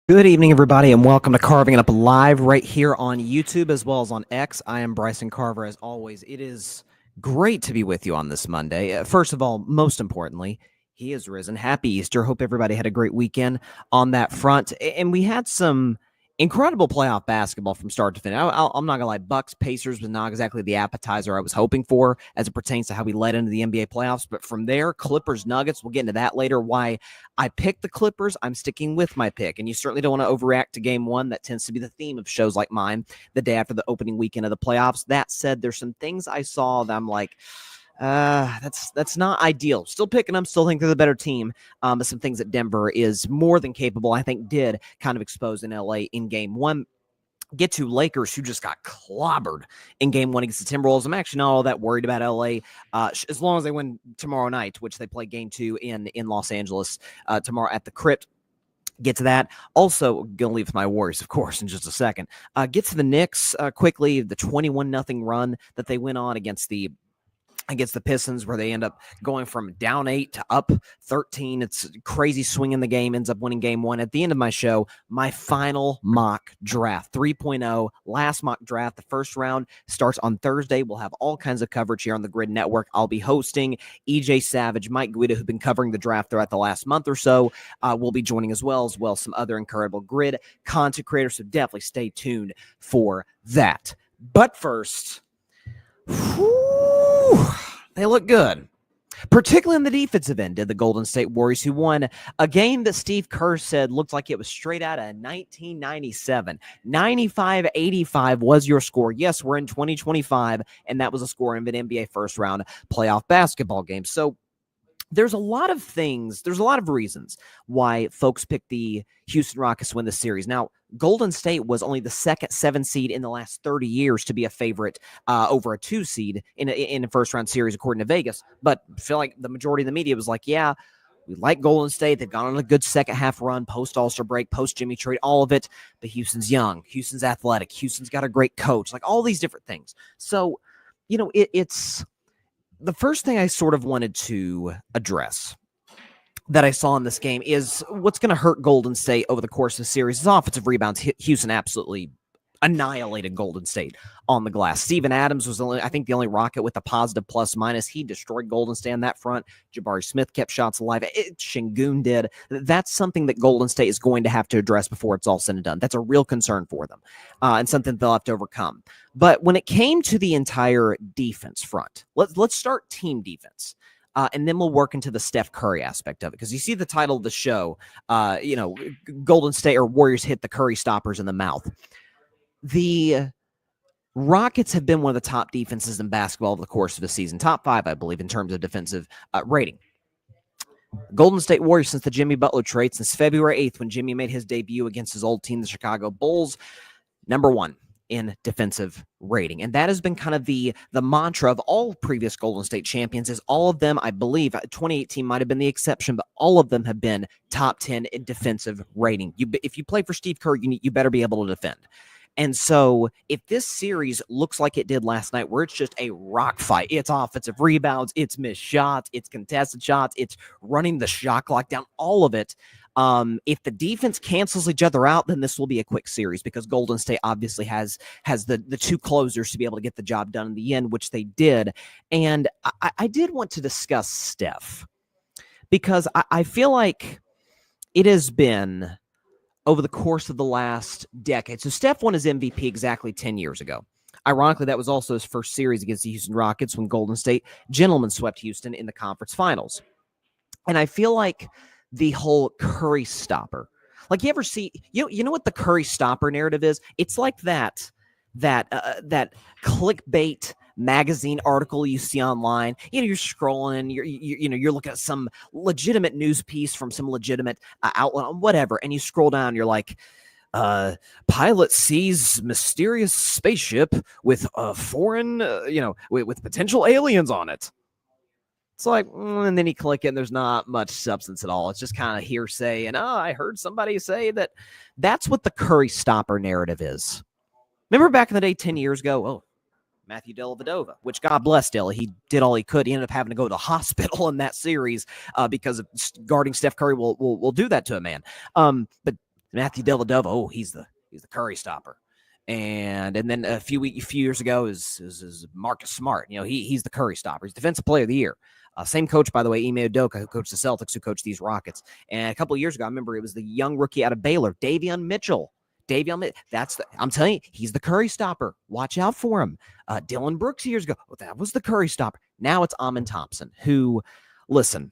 Good evening, everybody, and welcome to Carving It Up Live right here on YouTube as well as on X. I am Bryson Carver, as always. It is great to be with you on this Monday. First of all, most importantly, he is risen. Happy Easter. Hope everybody had a great weekend on that front. And we had some incredible playoff basketball from start to finish. I'm not going to lie, Bucks Pacers was not exactly the appetizer I was hoping for as it pertains to how we led into the NBA playoffs. But from there, Clippers Nuggets, we'll get into that later. Why I picked the Clippers, I'm sticking with my pick. And you certainly don't want to overreact to game one. That tends to be the theme of shows like mine the day after the opening weekend of the playoffs. That said, there's some things I saw that I'm like, that's not ideal. Still picking them, still think they're the better team. But some things that Denver is more than capable, I think, did kind of expose in LA in game one. Get to Lakers, who just got clobbered in game one against the Timberwolves. I'm actually not all that worried about LA as long as they win tomorrow night, which they play game two in Los Angeles tomorrow at the Crypt. Get to that. Also, gonna leave with my Warriors, of course, in just a second. Get to the Knicks quickly. The 21-0 run that they went on against the Pistons, where they end up going from down 8 to up 13. It's crazy swing in the game, ends up winning game one. At the end of my show, my final mock draft, 3.0, last mock draft. The first round starts on Thursday. We'll have all kinds of coverage here on the Grid Network. I'll be hosting. EJ Savage, Mike Guida, who've been covering the draft throughout the last month or so, will be joining as well some other incredible Grid content creators. So definitely stay tuned for that. But first, they look good. Particularly on the defensive end, did the Golden State Warriors, who won a game that Steve Kerr said looked like it was straight out of 1997. 95-85 was your score. Yes, we're in 2025, and that was a score of an NBA first-round playoff basketball game. So there's a lot of things, there's a lot of reasons why folks picked the Houston Rockets to win the series. Now, Golden State was only the second 7 seed in the last 30 years to be a favorite over a 2 seed in a first-round series, according to Vegas. But I feel like the majority of the media was like, yeah, we like Golden State. They've gone on a good second-half run, post-All-Star break, post-Jimmy trade, all of it. But Houston's young. Houston's athletic. Houston's got a great coach. Like, all these different things. So, it's the first thing I sort of wanted to address that I saw in this game is what's going to hurt Golden State over the course of the series is offensive rebounds. Houston absolutely annihilated Golden State on the glass. Steven Adams was I think the only Rocket with a positive plus-minus. He destroyed Golden State on that front. Jabari Smith kept shots alive. Şengün did. That's something that Golden State is going to have to address before it's all said and done. That's a real concern for them and something they'll have to overcome. But when it came to the entire defense front, let's start team defense. And then we'll work into the Steph Curry aspect of it. Because you see the title of the show, Golden State or Warriors hit the Curry stoppers in the mouth. The Rockets have been one of the top defenses in basketball over the course of the season. Top 5, I believe, in terms of defensive rating. Golden State Warriors, since the Jimmy Butler trade, since February 8th, when Jimmy made his debut against his old team, the Chicago Bulls, number 1 in defensive rating. And that has been kind of the mantra of all previous Golden State champions, is all of them, I believe, 2018 might have been the exception, but all of them have been top 10 in defensive rating. If you play for Steve Kerr, you better be able to defend. And so if this series looks like it did last night, where it's just a rock fight, it's offensive rebounds, it's missed shots, it's contested shots, it's running the shot clock down, all of it. If the defense cancels each other out, then this will be a quick series, because Golden State obviously has the 2 closers to be able to get the job done in the end, which they did. And I did want to discuss Steph, because I feel like it has been over the course of the last decade. So Steph won his MVP exactly 10 years ago. Ironically, that was also his first series against the Houston Rockets, when Golden State gentlemen swept Houston in the conference finals. And I feel like the whole Curry stopper, like, you ever see, you know what the Curry stopper narrative is? It's like that clickbait magazine article you see online. You're scrolling, you're looking at some legitimate news piece from some legitimate outlet, whatever, and you scroll down, you're like, pilot sees mysterious spaceship with a foreign, with potential aliens on it. It's like, and then you click it, and there's not much substance at all. It's just kind of hearsay, and I heard somebody say that. That's what the Curry stopper narrative is. Remember back in the day, 10 years ago, Matthew Dellavedova, which, God bless Della, he did all he could. He ended up having to go to the hospital in that series because of guarding Steph Curry will do that to a man. But Matthew Dellavedova, oh, he's the Curry stopper. And then a few years ago is Marcus Smart. He's the Curry stopper. He's Defensive Player of the Year. Same coach, by the way, Ime Udoka, who coached the Celtics, who coached these Rockets. And a couple of years ago, I remember it was the young rookie out of Baylor, Davion Mitchell. I'm telling you, he's the Curry stopper. Watch out for him. Dylan Brooks years ago, that was the Curry stopper. Now it's Amen Thompson, who, listen,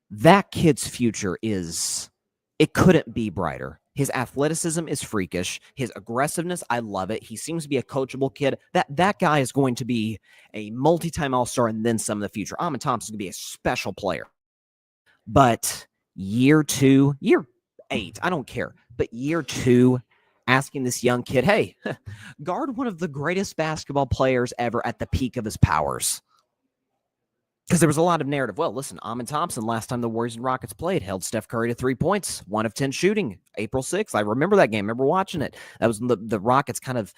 that kid's future it couldn't be brighter. His athleticism is freakish. His aggressiveness, I love it. He seems to be a coachable kid. That guy is going to be a multi-time All-Star and then some in the future. Amen Thompson is going to be a special player. But year 8, I don't care. But year 2, asking this young kid, hey, guard one of the greatest basketball players ever at the peak of his powers. Because there was a lot of narrative. Well, listen, Amen Thompson, last time the Warriors and Rockets played, held Steph Curry to 3 points, 1 of 10 shooting, April 6th. I remember that game. I remember watching it. That was the Rockets kind of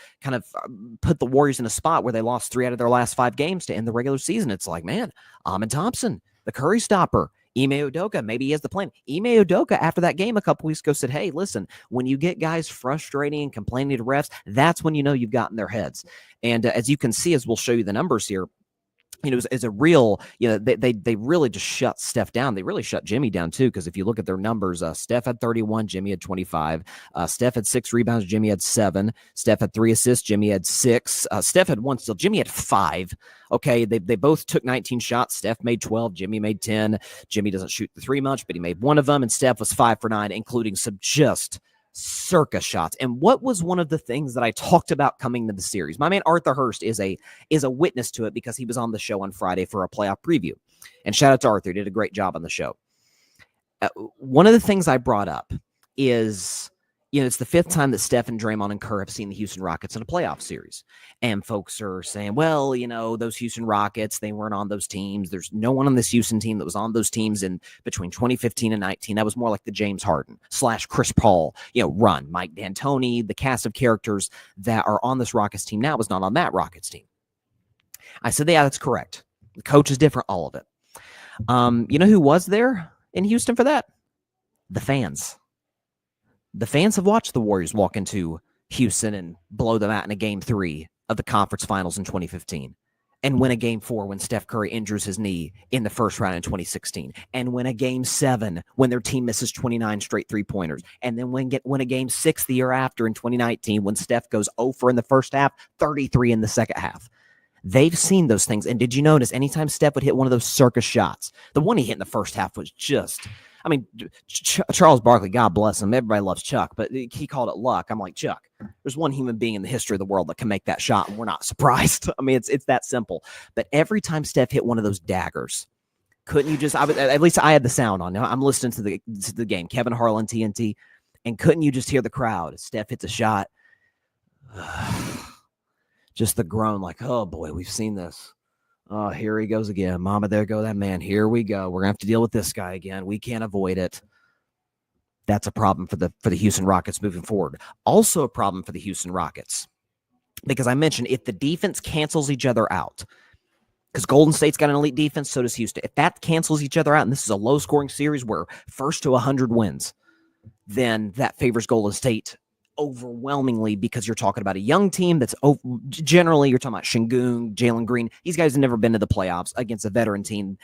put the Warriors in a spot where they lost 3 out of their last 5 games to end the regular season. It's like, man, Amen Thompson, the Curry stopper. Ime Udoka, maybe he has the plan. Ime Udoka, after that game a couple weeks ago, said, hey, listen, when you get guys frustrating and complaining to refs, that's when you know you've gotten their heads. And as you can see, as we'll show you the numbers here, as a real, they really just shut Steph down. They really shut Jimmy down too, because if you look at their numbers, Steph had 31, Jimmy had 25. Steph had 6 rebounds, Jimmy had 7. Steph had 3 assists, Jimmy had 6. Steph had 1 steal, Jimmy had 5. Okay, they both took 19 shots. Steph made 12, Jimmy made 10. Jimmy doesn't shoot the 3 much, but he made 1 of them, and Steph was 5 for 9, including some just circus shots. And what was one of the things that I talked about coming to the series? My man Arthur Hurst is a witness to it, because he was on the show on Friday for a playoff preview. And shout out to Arthur, he did a great job on the show. One of the things I brought up is, it's the 5th time that Steph and Draymond and Kerr have seen the Houston Rockets in a playoff series. And folks are saying, well, those Houston Rockets, they weren't on those teams. There's no one on this Houston team that was on those teams in between 2015 and 19. That was more like the James Harden / Chris Paul, run. Mike D'Antoni, the cast of characters that are on this Rockets team now was not on that Rockets team. I said, yeah, that's correct. The coach is different, all of it. You know who was there in Houston for that? The fans. The fans have watched the Warriors walk into Houston and blow them out in a Game 3 of the conference finals in 2015, and win a Game 4 when Steph Curry injures his knee in the first round in 2016, and win a Game 7 when their team misses 29 straight 3-pointers, and then win a Game 6 the year after in 2019 when Steph goes 0 for in the first half, 33 in the second half. They've seen those things. And did you notice anytime Steph would hit one of those circus shots, the one he hit in the first half was just, Charles Barkley, God bless him. Everybody loves Chuck, but he called it luck. I'm like, Chuck, there's one human being in the history of the world that can make that shot, and we're not surprised. It's that simple. But every time Steph hit one of those daggers, couldn't you just, at least I had the sound on. Now I'm listening to the game, Kevin Harlan, TNT, and couldn't you just hear the crowd? Steph hits a shot. Just the groan, like, oh boy, we've seen this. Oh, here he goes again. Mama, there go that man. Here we go. We're going to have to deal with this guy again. We can't avoid it. That's a problem for the Houston Rockets moving forward. Also a problem for the Houston Rockets, because I mentioned if the defense cancels each other out, because Golden State's got an elite defense, so does Houston. If that cancels each other out, and this is a low-scoring series where first to 100 wins, then that favors Golden State overwhelmingly, because you're talking about a young team that's generally, you're talking about Şengün, Jalen Green. These guys have never been to the playoffs against a veteran team.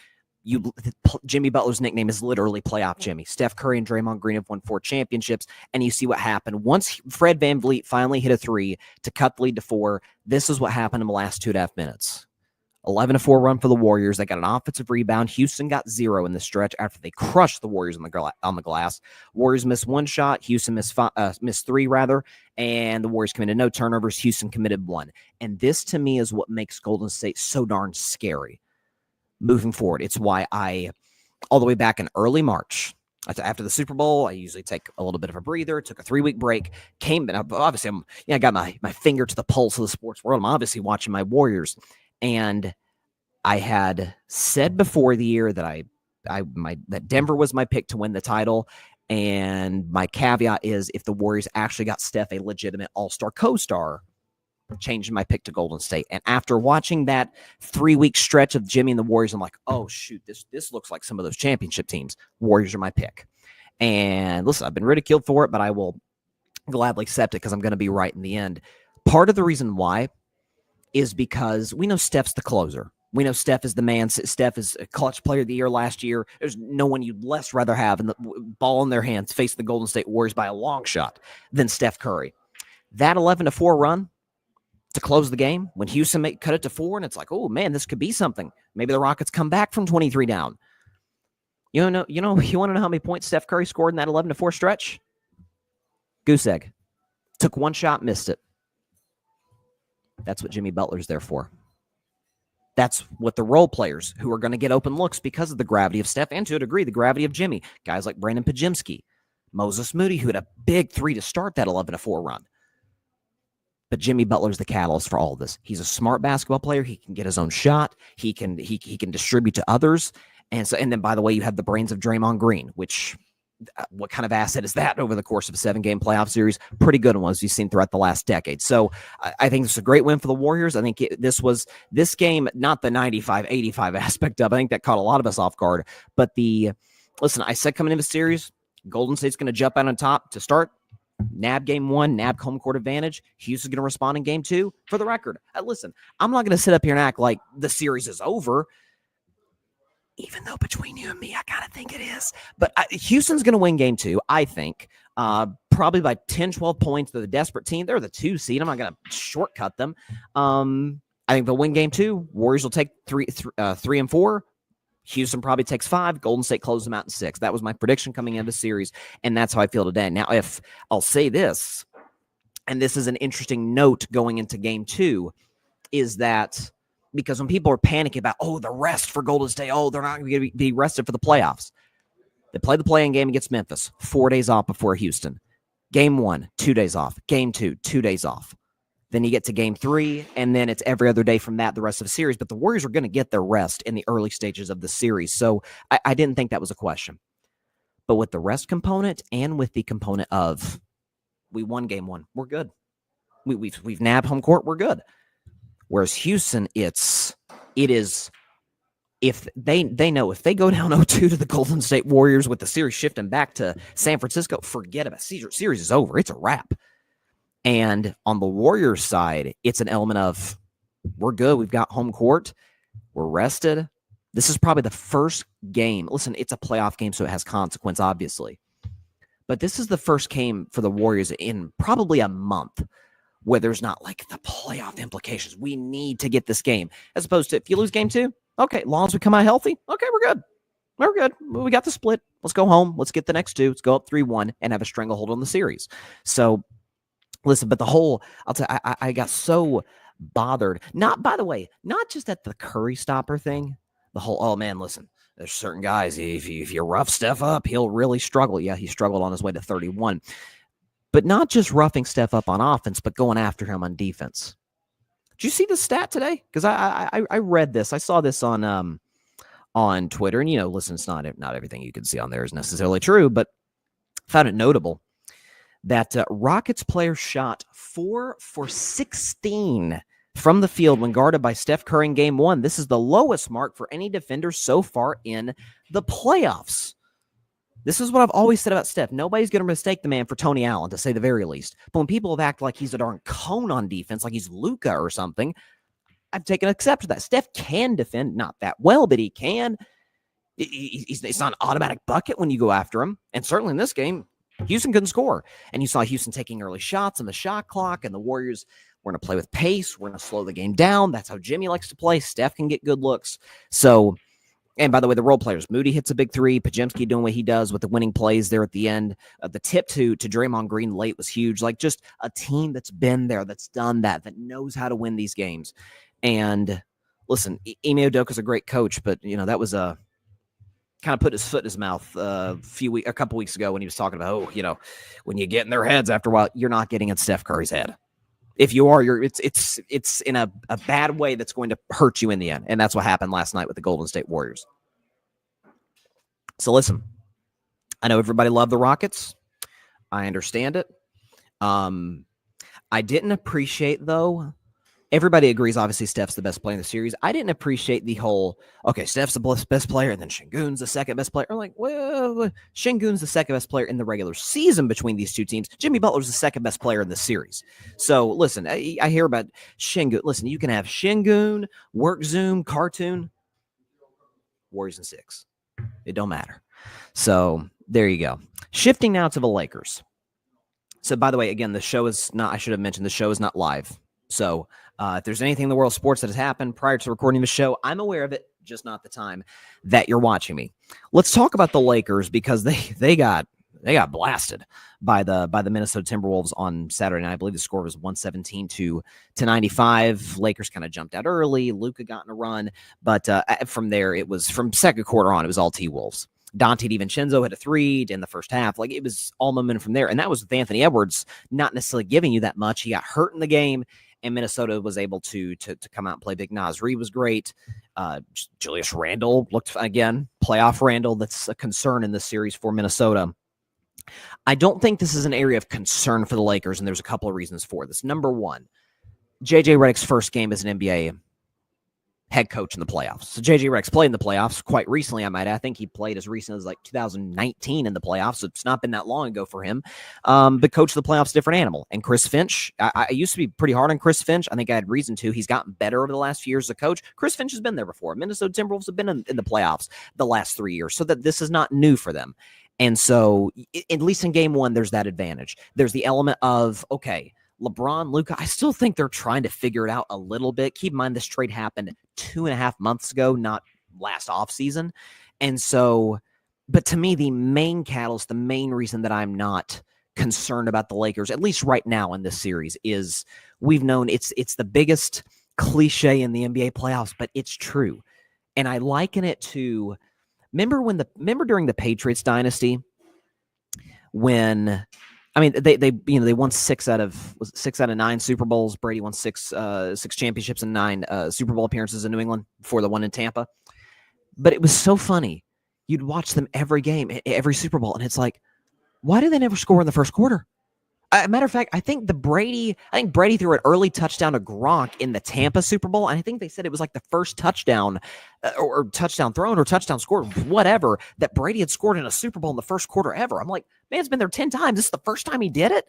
Jimmy Butler's nickname is literally Playoff Jimmy. Steph Curry and Draymond Green have won 4 championships, and you see what happened. Once Fred VanVleet finally hit a 3 to cut the lead to 4, this is what happened in the last 2.5 minutes. 11-4 run for the Warriors. They got an offensive rebound. Houston got 0 in the stretch after they crushed the Warriors on the glass. Warriors missed 1 shot. Houston missed 3 rather, and the Warriors committed no turnovers. Houston committed 1. And this, to me, is what makes Golden State so darn scary moving forward. It's why all the way back in early March, after the Super Bowl, I usually take a little bit of a breather, took a 3-week break, came, but obviously I got my finger to the pulse of the sports world. I'm obviously watching my Warriors. And I had said before the year that that Denver was my pick to win the title. And my caveat is, if the Warriors actually got Steph a legitimate all-star co-star, changing my pick to Golden State. And after watching that 3-week stretch of Jimmy and the Warriors, I'm like, oh shoot, this looks like some of those championship teams. Warriors are my pick. And listen, I've been ridiculed for it, but I will gladly accept it because I'm going to be right in the end. Part of the reason why is because we know Steph's the closer. We know Steph is the man. Steph is a clutch player of the year last year. There's no one you'd less rather have in the ball in their hands face the Golden State Warriors by a long shot than Steph Curry. That 11-4 run to close the game when Houston cut it to 4, and it's like, oh man, this could be something. Maybe the Rockets come back from 23 down. You want to know how many points Steph Curry scored in that 11-4 stretch? Goose egg. Took one shot, missed it. That's what Jimmy Butler's there for. That's what the role players who are going to get open looks because of the gravity of Steph and, to a degree, the gravity of Jimmy. Guys like Brandon Pajimski, Moses Moody, who had a big 3 to start that 11-4 run. But Jimmy Butler's the catalyst for all of this. He's a smart basketball player. He can get his own shot. He can distribute to others. And then, by the way, you have the brains of Draymond Green, which what kind of asset is that over the course of a 7-game playoff series? Pretty good ones you've seen throughout the last decade. So I think it's a great win for the Warriors. I think this game, not the 95-85 aspect of it. I think that caught a lot of us off guard. But listen, I said coming into the series, Golden State's going to jump out on top to start. Nab game 1, nab home court advantage. Houston's going to respond in game 2. For the record, listen, I'm not going to sit up here and act like the series is over, even though between you and me, I kind of think it is. But Houston's going to win game 2, I think, probably by 10, 12 points. They're the desperate team. They're the 2 seed. I'm not going to shortcut them. I think they'll win game 2. Warriors will take 3 and 4. Houston probably takes 5. Golden State closes them out in 6. That was my prediction coming into the series, and that's how I feel today. Now, if I'll say this, and this is an interesting note going into game 2, is that because when people are panicking about, the rest for Golden State, they're not going to be rested for the playoffs. They play the play-in game against Memphis, 4 days off before Houston. Game 1, 2 days off. Game 2, 2 days off. Then you get to game 3, and then it's every other day from that the rest of the series. But the Warriors are going to get their rest in the early stages of the series. So I didn't think that was a question. But with the rest component and with the component of we won game 1, we're good. We've nabbed home court, we're good. Whereas Houston, it is if they know if they go down 0-2 to the Golden State Warriors with the series shifting back to San Francisco, forget about it. Series is over. It's a wrap. And on the Warriors side, it's an element of we're good. We've got home court. We're rested. This is probably the first game. Listen, it's a playoff game, so it has consequence, obviously. But this is the first game for the Warriors in probably a month where there's not like the playoff implications. We need to get this game. As opposed to if you lose game 2, okay, as long as we come out healthy, okay, we're good. We're good. We got the split. Let's go home. Let's get the next 2. Let's go up 3-1 and have a stranglehold on the series. So, listen, but I'll tell you, I got so bothered. Not just at the Curry stopper thing. The whole, listen, there's certain guys, if you rough Steph up, he'll really struggle. Yeah, he struggled on his way to 31. But not just roughing Steph up on offense, but going after him on defense. Did you see the stat today? Because I read this. I saw this on Twitter. And, listen, it's not everything you can see on there is necessarily true, but found it notable that Rockets players shot 4 for 16 from the field when guarded by Steph Curry in game 1. This is the lowest mark for any defender so far in the playoffs. This is what I've always said about Steph. Nobody's going to mistake the man for Tony Allen, to say the very least. But when people have acted like he's a darn cone on defense, like he's Luka or something, I've taken exception to that. Steph can defend, not that well, but he can. It's not an automatic bucket when you go after him. And certainly in this game, Houston couldn't score. And you saw Houston taking early shots on the shot clock, and the Warriors were going to play with pace. We're going to slow the game down. That's how Jimmy likes to play. Steph can get good looks. So, and by the way, the role players, Moody hits a big 3. Pajemski doing what he does with the winning plays there at the end. The tip to Draymond Green late was huge. Like just a team that's been there, that's done that knows how to win these games. And listen, Ime Udoka's a great coach, but that was a kind of put his foot in his mouth a couple weeks ago when he was talking about, when you get in their heads after a while, you're not getting in Steph Curry's head. If you are, it's in a bad way that's going to hurt you in the end. And that's what happened last night with the Golden State Warriors. So listen, I know everybody loved the Rockets. I understand it. I didn't appreciate, though, everybody agrees, obviously, Steph's the best player in the series. I didn't appreciate the whole, okay, Steph's the best player, and then Şengün's the second best player. I'm like, well, Şengün's the second best player in the regular season between these two teams. Jimmy Butler's the second best player in the series. So, listen, I hear about Şengün. Listen, you can have Şengün, Work Zoom, Cartoon, Warriors in 6. It don't matter. So, there you go. Shifting now to the Lakers. So, by the way, again, the show is not, I should have mentioned, the show is not live. So, if there's anything in the world of sports that has happened prior to recording the show, I'm aware of it, just not the time that you're watching me. Let's talk about the Lakers because they got blasted by the Minnesota Timberwolves on Saturday night. I believe the score was 117 to 95. Lakers kind of jumped out early. Luka got in a run, but from there, it was from second quarter on, it was all T-Wolves. Dante DiVincenzo had a 3 in the first half. Like, it was all momentum from there. And that was with Anthony Edwards not necessarily giving you that much. He got hurt in the game, and Minnesota was able to come out and play big. Naz Reid was great. Julius Randle looked, again, playoff Randle. That's a concern in this series for Minnesota. I don't think this is an area of concern for the Lakers, and there's a couple of reasons for this. Number one, J.J. Redick's first game as an NBA head coach in the playoffs. So J.J. Redick's played in the playoffs quite recently, I might add. I think he played as recent as like 2019 in the playoffs. So it's not been that long ago for him. But coach of the playoffs, different animal. And Chris Finch, I used to be pretty hard on Chris Finch. I think I had reason to. He's gotten better over the last few years as a coach. Chris Finch has been there before. Minnesota Timberwolves have been in the playoffs the last 3 years, so that this is not new for them. And so, at least in game one, there's that advantage. There's the element of, okay, LeBron, Luka, I still think they're trying to figure it out a little bit. Keep in mind, this trade happened 2.5 months ago, not last offseason. And so, but to me, the main catalyst, the main reason that I'm not concerned about the Lakers, at least right now in this series, is we've known it's the biggest cliche in the NBA playoffs, but it's true. And I liken it to, remember during the Patriots dynasty when, I mean, they won 6 out of 9 Super Bowls. Brady won six championships and 9 Super Bowl appearances in New England before the one in Tampa. But it was so funny. You'd watch them every game, every Super Bowl, and it's like, why do they never score in the first quarter? Matter of fact, I think Brady threw an early touchdown to Gronk in the Tampa Super Bowl, and I think they said it was like the first touchdown or touchdown thrown or touchdown scored, whatever, that Brady had scored in a Super Bowl in the first quarter ever. I'm like, man, it's been there 10 times. This is the first time he did it?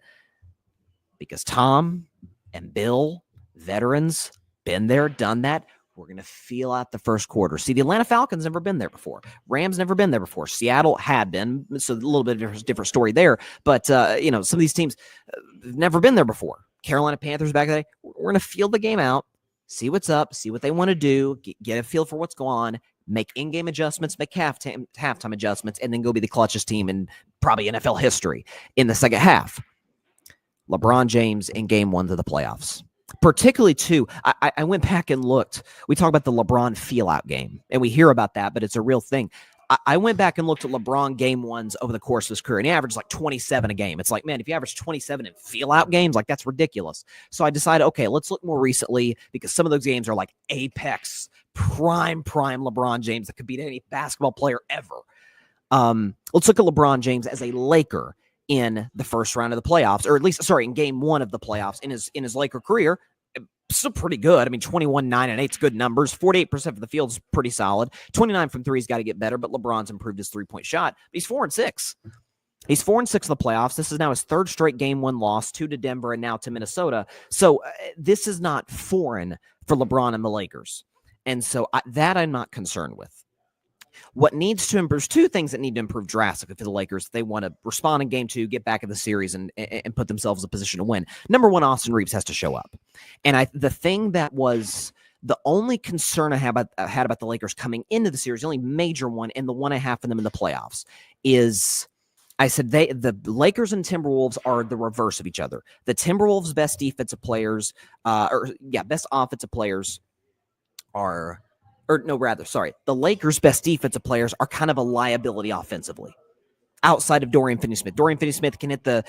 Because Tom and Bill, veterans, been there, done that. We're going to feel out the first quarter. See, the Atlanta Falcons never been there before. Rams never been there before. Seattle had been, so a little bit of a different story there. But, some of these teams have never been there before. Carolina Panthers back in the day. We're going to feel the game out, see what's up, see what they want to do, get a feel for what's going on, make in-game adjustments, make halftime adjustments, and then go be the clutchest team in probably NFL history in the second half. LeBron James in game 1 of the playoffs. Particularly, too, I went back and looked. We talk about the LeBron feel-out game, and we hear about that, but it's a real thing. I went back and looked at LeBron game 1s over the course of his career, and he averaged like 27 a game. It's like, man, if you average 27 in feel-out games, like that's ridiculous. So I decided, okay, let's look more recently because some of those games are like apex, prime LeBron James that could beat any basketball player ever. Let's look at LeBron James as a Laker in the first round of the playoffs, or at least, in game 1 of the playoffs in his Laker career. Still pretty good. I mean, 21, 9, and 8's good numbers. 48% of the field is pretty solid. 29 from 3's got to get better, but LeBron's improved his 3-point shot. He's 4-6. He's 4-6 in the playoffs. This is now his 3rd straight game 1 loss, 2 to Denver and now to Minnesota. So this is not foreign for LeBron and the Lakers. And so that I'm not concerned with. What needs to improve, 2 things that need to improve drastically for the Lakers if they want to respond in game 2, get back in the series, and put themselves in a position to win. Number 1, Austin Reeves has to show up. And the thing that was the only concern I had about the Lakers coming into the series, the only major one, and the one I have for them in the playoffs, is I said the Lakers and Timberwolves are the reverse of each other. The Timberwolves' best defensive players, best offensive players are... the Lakers' best defensive players are kind of a liability offensively. Outside of Dorian Finney-Smith. Dorian Finney-Smith can hit the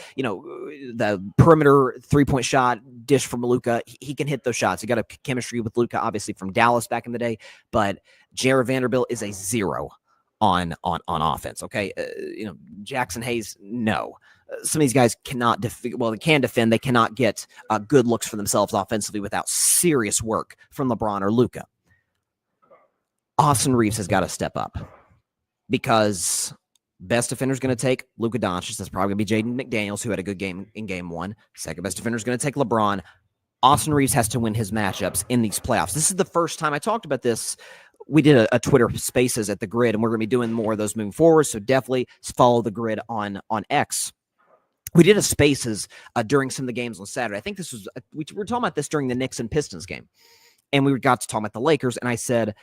perimeter 3-point shot, dish from Luka. He can hit those shots. He got a chemistry with Luka, obviously, from Dallas back in the day. But Jared Vanderbilt is a 0 on offense, okay? Jackson Hayes, no. some of these guys cannot they can defend. They cannot get good looks for themselves offensively without serious work from LeBron or Luka. Austin Reeves has got to step up because best defender is going to take Luka Doncic. That's probably going to be Jaden McDaniels, who had a good game in game one. Second best defender is going to take LeBron. Austin Reeves has to win his matchups in these playoffs. This is the first time I talked about this. We did a Twitter Spaces at the Grid, and we're going to be doing more of those moving forward. So definitely follow the Grid on X. We did a Spaces during some of the games on Saturday. I think this was we were talking about this during the Knicks and Pistons game, and we got to talk about the Lakers. And I said,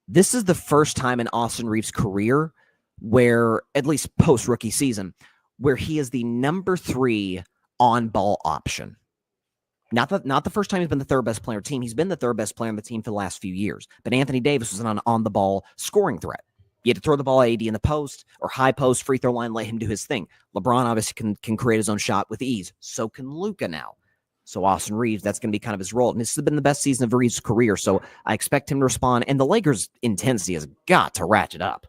this is the first time in Austin Reeves' career where, at least post rookie season, where he is the number 3 on ball option. Not the first time he's been the third best player on the team. He's been the third best player on the team for the last few years. But Anthony Davis was an on the ball scoring threat. You had to throw the ball at AD in the post or high post, free throw line, let him do his thing. LeBron obviously can create his own shot with ease. So can Luka now. So Austin Reeves, that's going to be kind of his role. And this has been the best season of Reeves' career. So I expect him to respond. And the Lakers' intensity has got to ratchet up.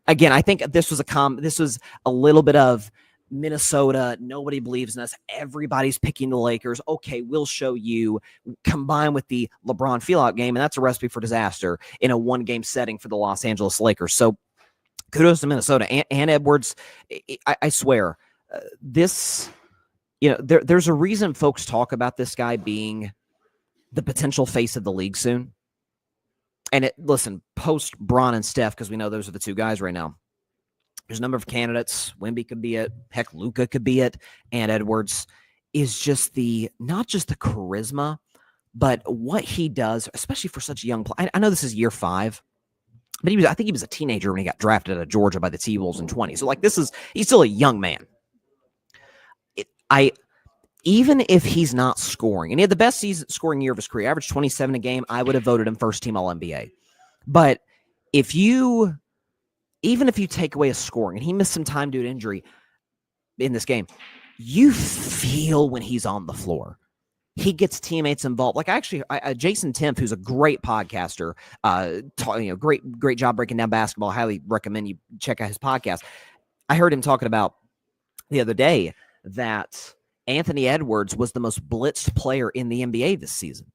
Again, I think this was a little bit of Minnesota. Nobody believes in us. Everybody's picking the Lakers. Okay, we'll show you, combined with the LeBron feel-out game, and that's a recipe for disaster in a one-game setting for the Los Angeles Lakers. So kudos to Minnesota. And Edwards, I swear, this, there's a reason folks talk about this guy being the potential face of the league soon. And listen, post Bron and Steph, because we know those are the two guys right now. There's a number of candidates. Wemby could be it. Heck, Luka could be it. And Edwards is just not just the charisma, but what he does, especially for such a young player. I know this is year 5, but I think he was a teenager when he got drafted out of Georgia by the T-Wolves in 20. So he's still a young man. Even if he's not scoring, and he had the best scoring year of his career, averaged 27 a game, I would have voted him first team All-NBA. But even if you take away his scoring, and he missed some time due to injury in this game, you feel when he's on the floor. He gets teammates involved. Like Jason Timpf, who's a great podcaster, great job breaking down basketball. I highly recommend you check out his podcast. I heard him talking about the other day that Anthony Edwards was the most blitzed player in the NBA this season.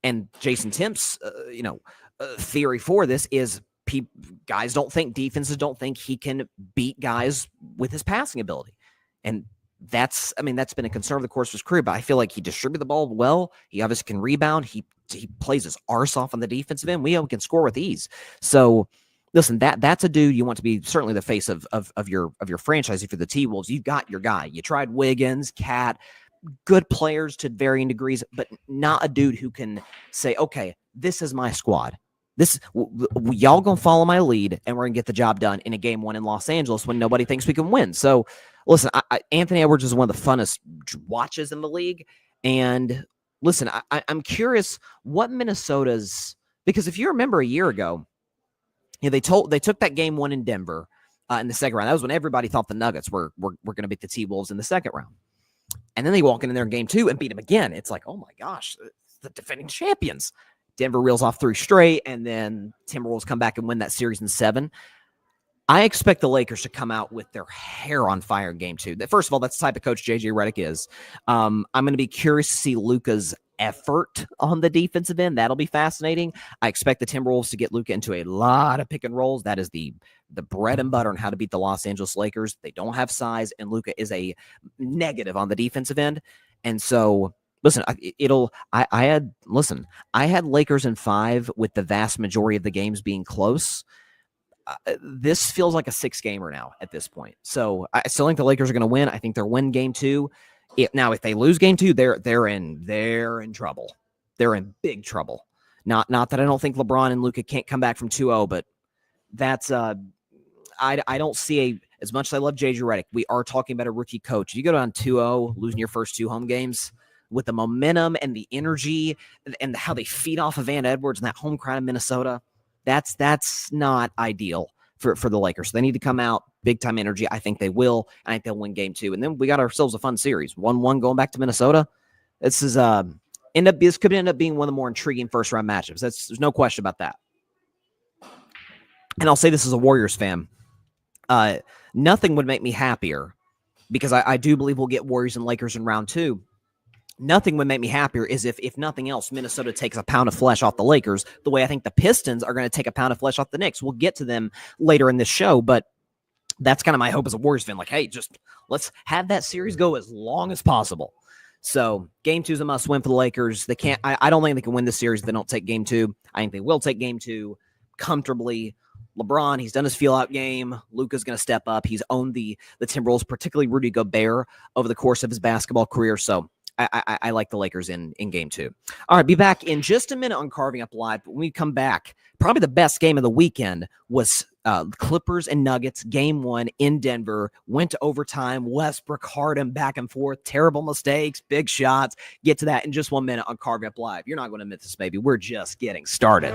And Jason Timpf's, theory for this is defenses don't think he can beat guys with his passing ability. And that's been a concern of the course of his career, but I feel like he distributed the ball well. He obviously can rebound. He plays his arse off on the defensive end. We can score with ease. So listen, that's a dude you want to be certainly the face of your franchise. If you're the T-Wolves, you've got your guy. You tried Wiggins, Cat, good players to varying degrees, but not a dude who can say, okay, this is my squad. Y'all gonna follow my lead, and we're gonna get the job done in a game 1 in Los Angeles when nobody thinks we can win. So listen, Anthony Edwards is one of the funnest watches in the league. And listen, I'm curious what Minnesota's, because if you remember a year ago, they took that game 1 in Denver in the second round. That was when everybody thought the Nuggets were going to beat the T-Wolves in the second round. And then they walk in there in game 2 and beat them again. It's like, oh my gosh, the defending champions. Denver reels off 3 straight, and then Timberwolves come back and win that series in 7. I expect the Lakers to come out with their hair on fire in game 2. First of all, that's the type of coach JJ Redick is. I'm going to be curious to see Luka's effort on the defensive end. That'll be fascinating. I expect the Timberwolves to get Luka into a lot of pick and rolls. That is the bread and butter on how to beat the Los Angeles Lakers. They don't have size, and Luka is a negative on the defensive end. And so, listen, I had Lakers in 5 with the vast majority of the games being close. This feels like a 6-gamer now at this point. So I still think the Lakers are going to win. I think they'll win game 2. If they lose game 2, they're in trouble. They're in big trouble. Not that I don't think LeBron and Luka can't come back from 2-0, but that's I don't see as much as I love JJ Redick. We are talking about a rookie coach. You go down 2-0, losing your first 2 home games with the momentum and the energy and how they feed off of Van Edwards and that home crowd in Minnesota. That's not ideal for the Lakers. So they need to come out big time energy. I think they will. I think they'll win game 2. And then we got ourselves a fun series. 1-1 going back to Minnesota. This could end up being one of the more intriguing first round matchups. There's no question about that. And I'll say this as a Warriors fan. Nothing would make me happier because I do believe we'll get Warriors and Lakers in round 2. Nothing would make me happier is if nothing else, Minnesota takes a pound of flesh off the Lakers, the way I think the Pistons are going to take a pound of flesh off the Knicks. We'll get to them later in this show, but that's kind of my hope as a Warriors fan. Like, hey, just let's have that series go as long as possible. So game 2 is a must win for the Lakers. They can't. I don't think they can win this series if they don't take game 2. I think they will take game 2 comfortably. LeBron, he's done his feel-out game. Luka's going to step up. He's owned the Timberwolves, particularly Rudy Gobert, over the course of his basketball career. So I like the Lakers in game 2. All right, be back in just a minute on Carving Up Live. But when we come back, probably the best game of the weekend was Clippers and Nuggets, game 1 in Denver. Went to overtime. Westbrook, Harden, back and forth. Terrible mistakes, big shots. Get to that in just 1 minute on Carving Up Live. You're not going to miss this, baby. We're just getting started.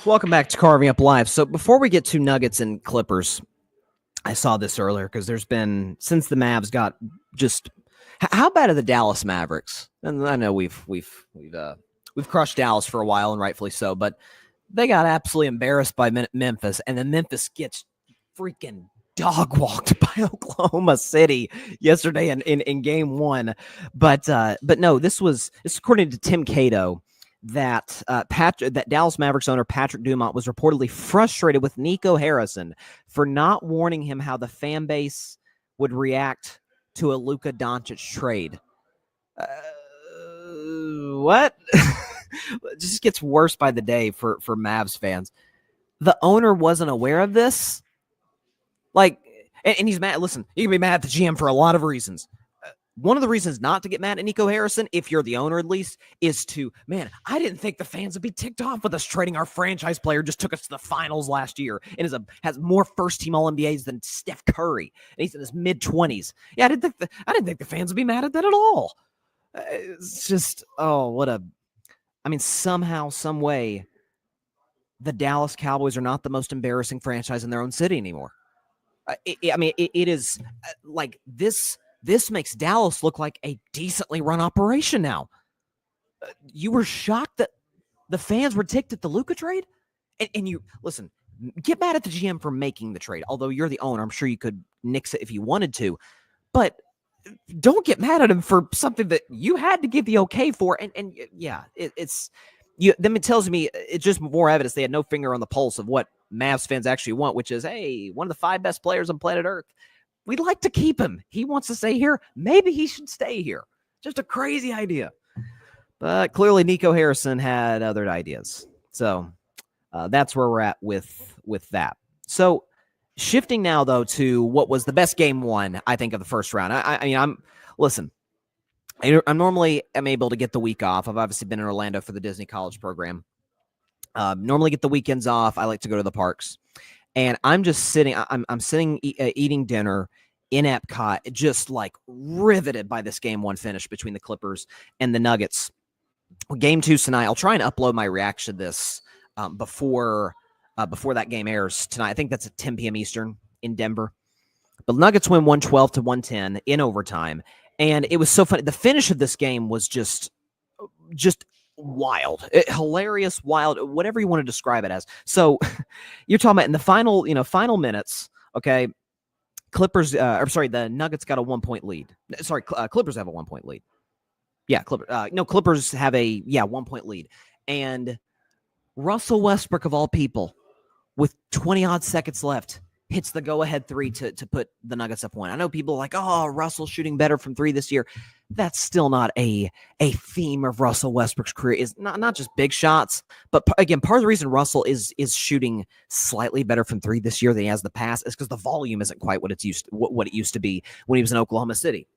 Welcome back to Carving Up Live. So before we get to Nuggets and Clippers, I saw this earlier because there's been, since the Mavs got just, how bad are the Dallas Mavericks? And I know we've crushed Dallas for a while, and rightfully so, but they got absolutely embarrassed by Memphis, and then Memphis gets freaking dog walked by Oklahoma City yesterday in game 1. But no, this according to Tim Cato, that that Dallas Mavericks owner Patrick Dumont was reportedly frustrated with Nico Harrison for not warning him how the fan base would react to a Luka Doncic trade. What? It just gets worse by the day for Mavs fans. The owner wasn't aware of this. Like, and he's mad. Listen, you can be mad at the GM for a lot of reasons. One of the reasons not to get mad at Nico Harrison, if you're the owner at least, is to, man, I didn't think the fans would be ticked off with us trading our franchise player, just took us to the finals last year, and has more first-team All-NBAs than Steph Curry, and he's in his mid-20s. Yeah, I didn't think the fans would be mad at that at all. It's just, somehow, some way, the Dallas Cowboys are not the most embarrassing franchise in their own city anymore. It is like this. This makes Dallas look like a decently run operation now. You were shocked that the fans were ticked at the Luka trade? And you, listen, get mad at the GM for making the trade. Although you're the owner, I'm sure you could nix it if you wanted to. But don't get mad at him for something that you had to give the okay for. And yeah, then it tells me it's just more evidence they had no finger on the pulse of what Mavs fans actually want, which is, hey, one of the 5 best players on planet Earth. We'd like to keep him. He wants to stay here. Maybe he should stay here. Just a crazy idea. But clearly Nico Harrison had other ideas. So that's where we're at with that. So shifting now, though, to what was the best game 1, I think, of the first round. I'm normally able to get the week off. I've obviously been in Orlando for the Disney College program. Normally get the weekends off. I like to go to the parks. And I'm just sitting, I'm sitting eating dinner in Epcot, just like riveted by this game 1 finish between the Clippers and the Nuggets. Game 2 tonight, I'll try and upload my reaction to this before that game airs tonight. I think that's at 10 p.m. Eastern in Denver. But Nuggets win 112-110 in overtime. And it was so funny. The finish of this game was just wild, hilarious, wild, whatever you want to describe it as. So you're talking about in the final minutes, okay, the Nuggets got a 1-point lead. Sorry, Clippers have a 1-point lead. Yeah, Clippers have a 1-point lead. And Russell Westbrook, of all people, with 20 odd seconds left, hits the go-ahead three to put the Nuggets up one. I know people are like, oh, Russell's shooting better from three this year. That's still not a theme of Russell Westbrook's career. Is not just big shots, but again, part of the reason Russell is shooting slightly better from three this year than he has the past is because the volume isn't quite what it used to be when he was in Oklahoma City.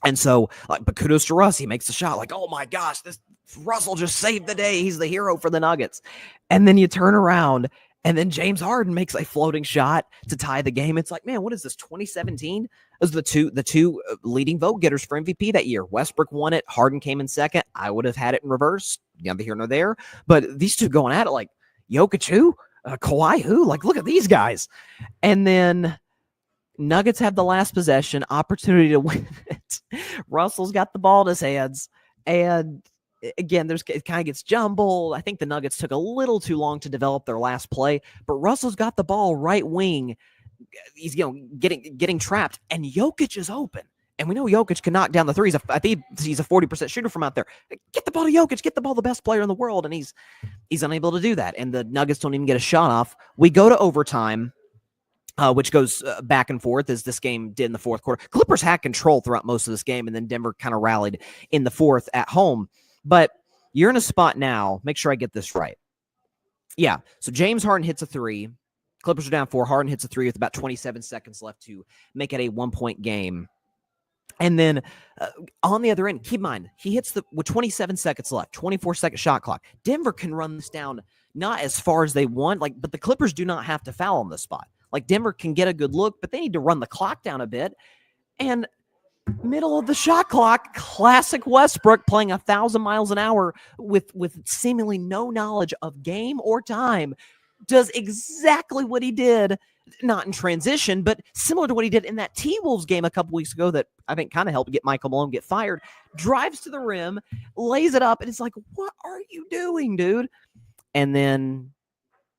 And so, but kudos to Russ. He makes the shot like, oh my gosh, this Russell just saved the day. He's the hero for the Nuggets. And then you turn around, and then James Harden makes a floating shot to tie the game. It's like, man, what is this, 2017? Those are the two leading vote getters for MVP that year. Westbrook won it. Harden came in second. I would have had it in reverse. Neither here nor there. But these two going at it like, Jokic who? Kawhi who? Like, look at these guys. And then Nuggets have the last possession, opportunity to win it. Russell's got the ball in his hands. And again, it kind of gets jumbled. I think the Nuggets took a little too long to develop their last play, but Russell's got the ball right wing. He's getting trapped, and Jokic is open. And we know Jokic can knock down the threes. I think he's a 40% shooter from out there. Get the ball to Jokic. Get the ball, the best player in the world, and he's unable to do that. And the Nuggets don't even get a shot off. We go to overtime. Which goes back and forth as this game did in the fourth quarter. Clippers had control throughout most of this game, and then Denver kind of rallied in the fourth at home. But you're in a spot now. Make sure I get this right. Yeah, so James Harden hits a three. Clippers are down 4. Harden hits a three with about 27 seconds left to make it a 1-point game. And then on the other end, keep in mind, he hits with 27 seconds left, 24-second shot clock. Denver can run this down not as far as they want, but the Clippers do not have to foul on this spot. Like, Denver can get a good look, but they need to run the clock down a bit. And middle of the shot clock, classic Westbrook playing 1,000 miles an hour with seemingly no knowledge of game or time, does exactly what he did, not in transition, but similar to what he did in that T-Wolves game a couple weeks ago that I think kind of helped get Michael Malone get fired. Drives to the rim, lays it up, and it's like, what are you doing, dude? And then...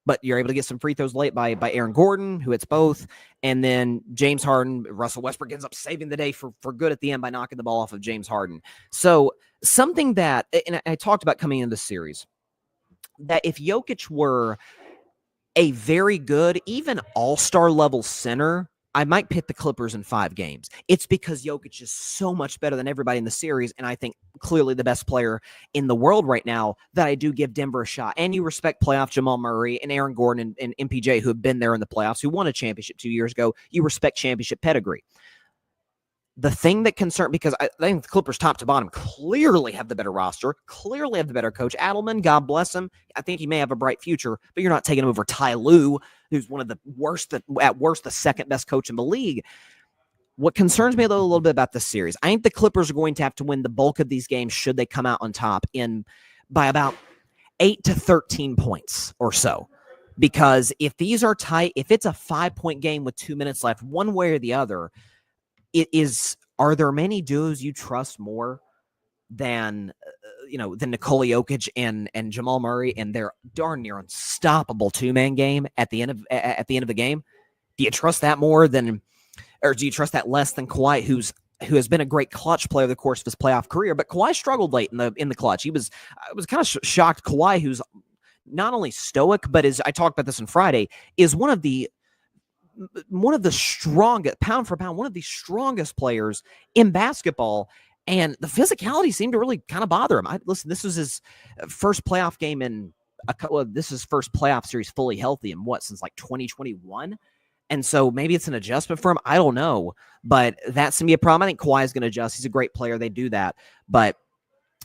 But you're able to get some free throws late by Aaron Gordon, who hits both. And then James Harden, Russell Westbrook ends up saving the day for good at the end by knocking the ball off of James Harden. So something that, and I talked about coming into this series, that if Jokic were a very good, even all-star level center, I might pick the Clippers in 5 games. It's because Jokic is so much better than everybody in the series, and I think clearly the best player in the world right now, that I do give Denver a shot. And you respect playoff Jamal Murray and Aaron Gordon and MPJ, who have been there in the playoffs, who won a championship 2 years ago. You respect championship pedigree. The thing that concerns, because I think the Clippers top to bottom clearly have the better roster, clearly have the better coach. Adelman, God bless him. I think he may have a bright future, but you're not taking him over Ty Lue, who's one of the worst, at worst, the second best coach in the league. What concerns me, though, a little bit about this series, I think the Clippers are going to have to win the bulk of these games should they come out on top by about 8 to 13 points or so. Because if these are tight, if it's a 5-point game with 2 minutes left, one way or the other, are there many duos you trust more than Nikola Jokic and Jamal Murray and their darn near unstoppable 2-man game at the end of the game? Do you trust that more than, or do you trust that less than Kawhi, who has been a great clutch player over the course of his playoff career? But Kawhi struggled late in the clutch. I was kind of shocked. Kawhi, who's not only stoic, but I talked about this on Friday, is one of the strongest, pound for pound, one of the strongest players in basketball. And the physicality seemed to really kind of bother him. Listen, this was his first playoff game this is first playoff series fully healthy since like 2021. And so maybe it's an adjustment for him. I don't know, but that's going to be a problem. I think Kawhi is going to adjust. He's a great player. They do that. But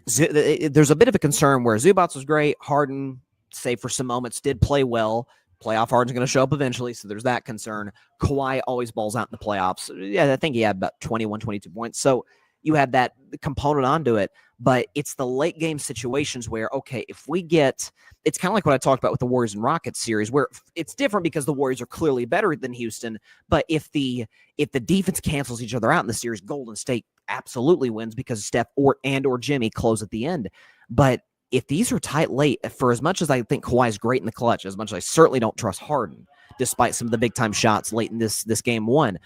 there's a bit of a concern where Zubac was great. Harden, save for some moments, did play well. Playoff Harden's going to show up eventually, so there's that concern. Kawhi always balls out in the playoffs. Yeah, I think he had about 21, 22 points. So you have that component onto it, but it's the late game situations where, okay, if we get, it's kind of like what I talked about with the Warriors and Rockets series, where it's different because the Warriors are clearly better than Houston, but if the defense cancels each other out in the series, Golden State absolutely wins because Steph or Jimmy close at the end. But if these are tight late, for as much as I think Kawhi is great in the clutch, as much as I certainly don't trust Harden, despite some of the big-time shots late in this game one,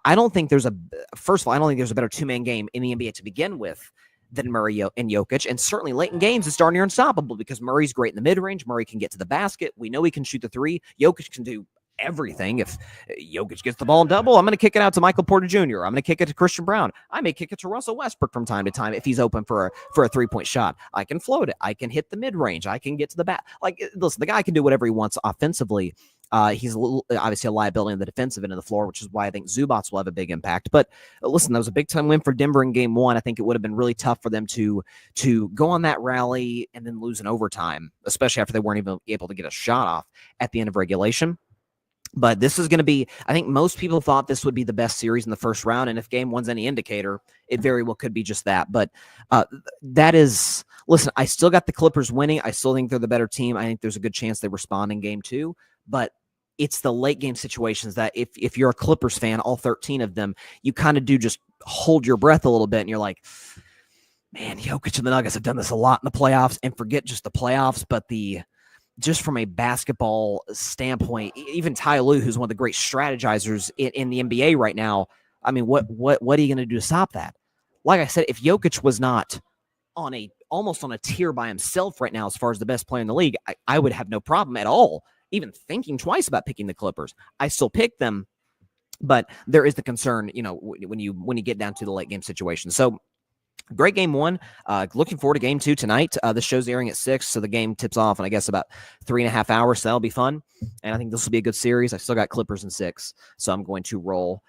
I don't think there's first of all, I don't think there's a better 2-man game in the NBA to begin with than Murray and Jokic. And certainly late in games, it's darn near unstoppable because Murray's great in the mid-range. Murray can get to the basket. We know he can shoot the three. Jokic can do everything. If Jokic gets the ball in double, I'm going to kick it out to Michael Porter Jr. I'm going to kick it to Christian Brown. I may kick it to Russell Westbrook from time to time if he's open for a 3-point shot. I can float it. I can hit the mid-range. I can get to the bat. Like, listen, the guy can do whatever he wants offensively. He's obviously a liability on the defensive end of the floor, which is why I think Zubats will have a big impact. But listen, that was a big-time win for Denver in Game 1. I think it would have been really tough for them to go on that rally and then lose in overtime, especially after they weren't even able to get a shot off at the end of regulation. But this is going to be, I think most people thought this would be the best series in the first round. And if Game 1's any indicator, it very well could be just that. But that is, listen, I still got the Clippers winning. I still think they're the better team. I think there's a good chance they respond in Game 2. But it's the late game situations that if you're a Clippers fan, all 13 of them, you kind of do just hold your breath a little bit. And you're like, man, Jokic and the Nuggets have done this a lot in the playoffs, and forget just the playoffs, but just from a basketball standpoint, even Ty Lue, who's one of the great strategizers in the NBA right now, I mean, what are you going to do to stop that? Like I said, if Jokic was not almost on a tier by himself right now as far as the best player in the league, I would have no problem at all even thinking twice about picking the Clippers. I still pick them, but there is the concern, when you get down to the late game situation. So great Game 1. Looking forward to Game 2 tonight. The show's airing at 6, so the game tips off in, I guess, about 3.5 hours, so that'll be fun. And I think this will be a good series. I still got Clippers in 6, so I'm going to roll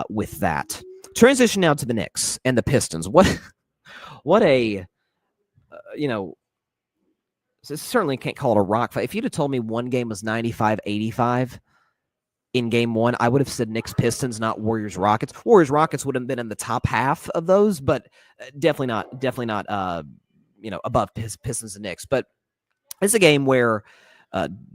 with that. Transition now to the Knicks and the Pistons. What a, certainly can't call it a rock fight. If you'd have told me one game was 95-85 in Game 1, I would have said Knicks Pistons, not Warriors Rockets. Warriors Rockets would have been in the top half of those, but definitely not above Pistons and Knicks. But it's a game where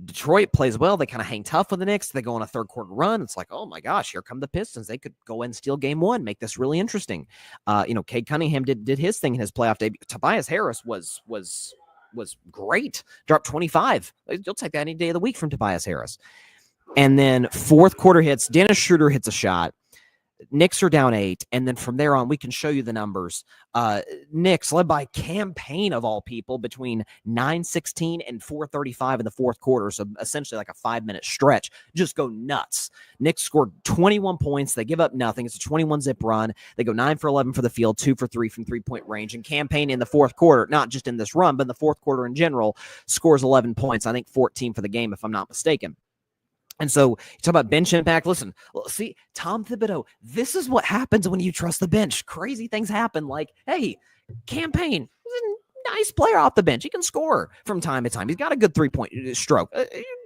Detroit plays well. They kind of hang tough with the Knicks. They go on a third quarter run. It's like, oh my gosh, here come the Pistons. They could go and steal Game 1, make this really interesting. Cade Cunningham did his thing in his playoff debut. Tobias Harris was great. Dropped 25. You'll take that any day of the week from Tobias Harris. And then fourth quarter hits. Dennis Schroeder hits a shot. Knicks are down 8. And then from there on, we can show you the numbers. Knicks, led by Cam Payne of all people, between 9:16 and 4:35 in the fourth quarter. So essentially like a 5-minute stretch. Just go nuts. Knicks scored 21 points. They give up nothing. It's a 21-zip run. They go 9 for 11 for the field, 2 for 3 from three-point range. And Cam Payne in the fourth quarter, not just in this run, but in the fourth quarter in general, scores 11 points. I think 14 for the game, if I'm not mistaken. And so you talk about bench impact. Listen, see, Tom Thibodeau, this is what happens when you trust the bench. Crazy things happen like, hey, Cam Payne is a nice player off the bench. He can score from time to time. He's got a good three-point stroke.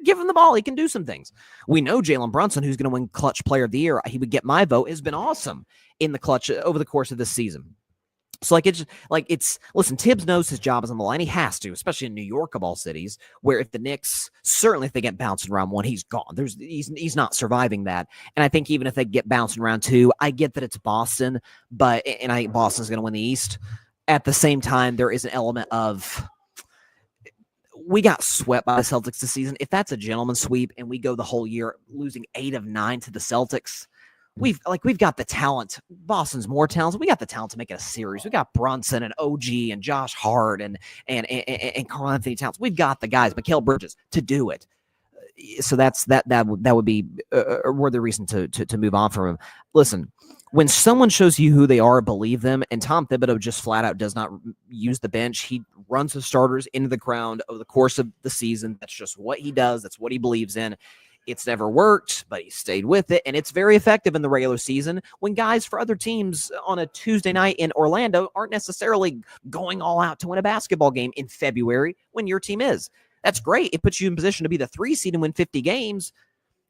Give him the ball. He can do some things. We know Jalen Brunson, who's going to win Clutch Player of the Year. He would get my vote, has been awesome in the clutch over the course of this season. So listen, Tibbs knows his job is on the line. He has to, especially in New York of all cities, where if the Knicks, certainly if they get bounced in round 1, he's gone. He's not surviving that. And I think even if they get bounced in round 2, I get that it's Boston, and I think Boston's going to win the East. At the same time, there is an element of, we got swept by the Celtics this season. If that's a gentleman's sweep and we go the whole year losing 8 of 9 to the Celtics, we've got the talent. Boston's more talented. We got the talent to make it a series. We got Brunson and OG and Josh Hart and Karl Anthony Towns. We've got the guys, Mikal Bridges, to do it. So that would be a worthy reason to move on from him. Listen, when someone shows you who they are, believe them. And Tom Thibodeau just flat out does not use the bench. He runs his starters into the ground over the course of the season. That's just what he does. That's what he believes in. It's never worked, but he stayed with it, and it's very effective in the regular season when guys for other teams on a Tuesday night in Orlando aren't necessarily going all out to win a basketball game in February when your team is. That's great. It puts you in position to be the 3 seed and win 50 games.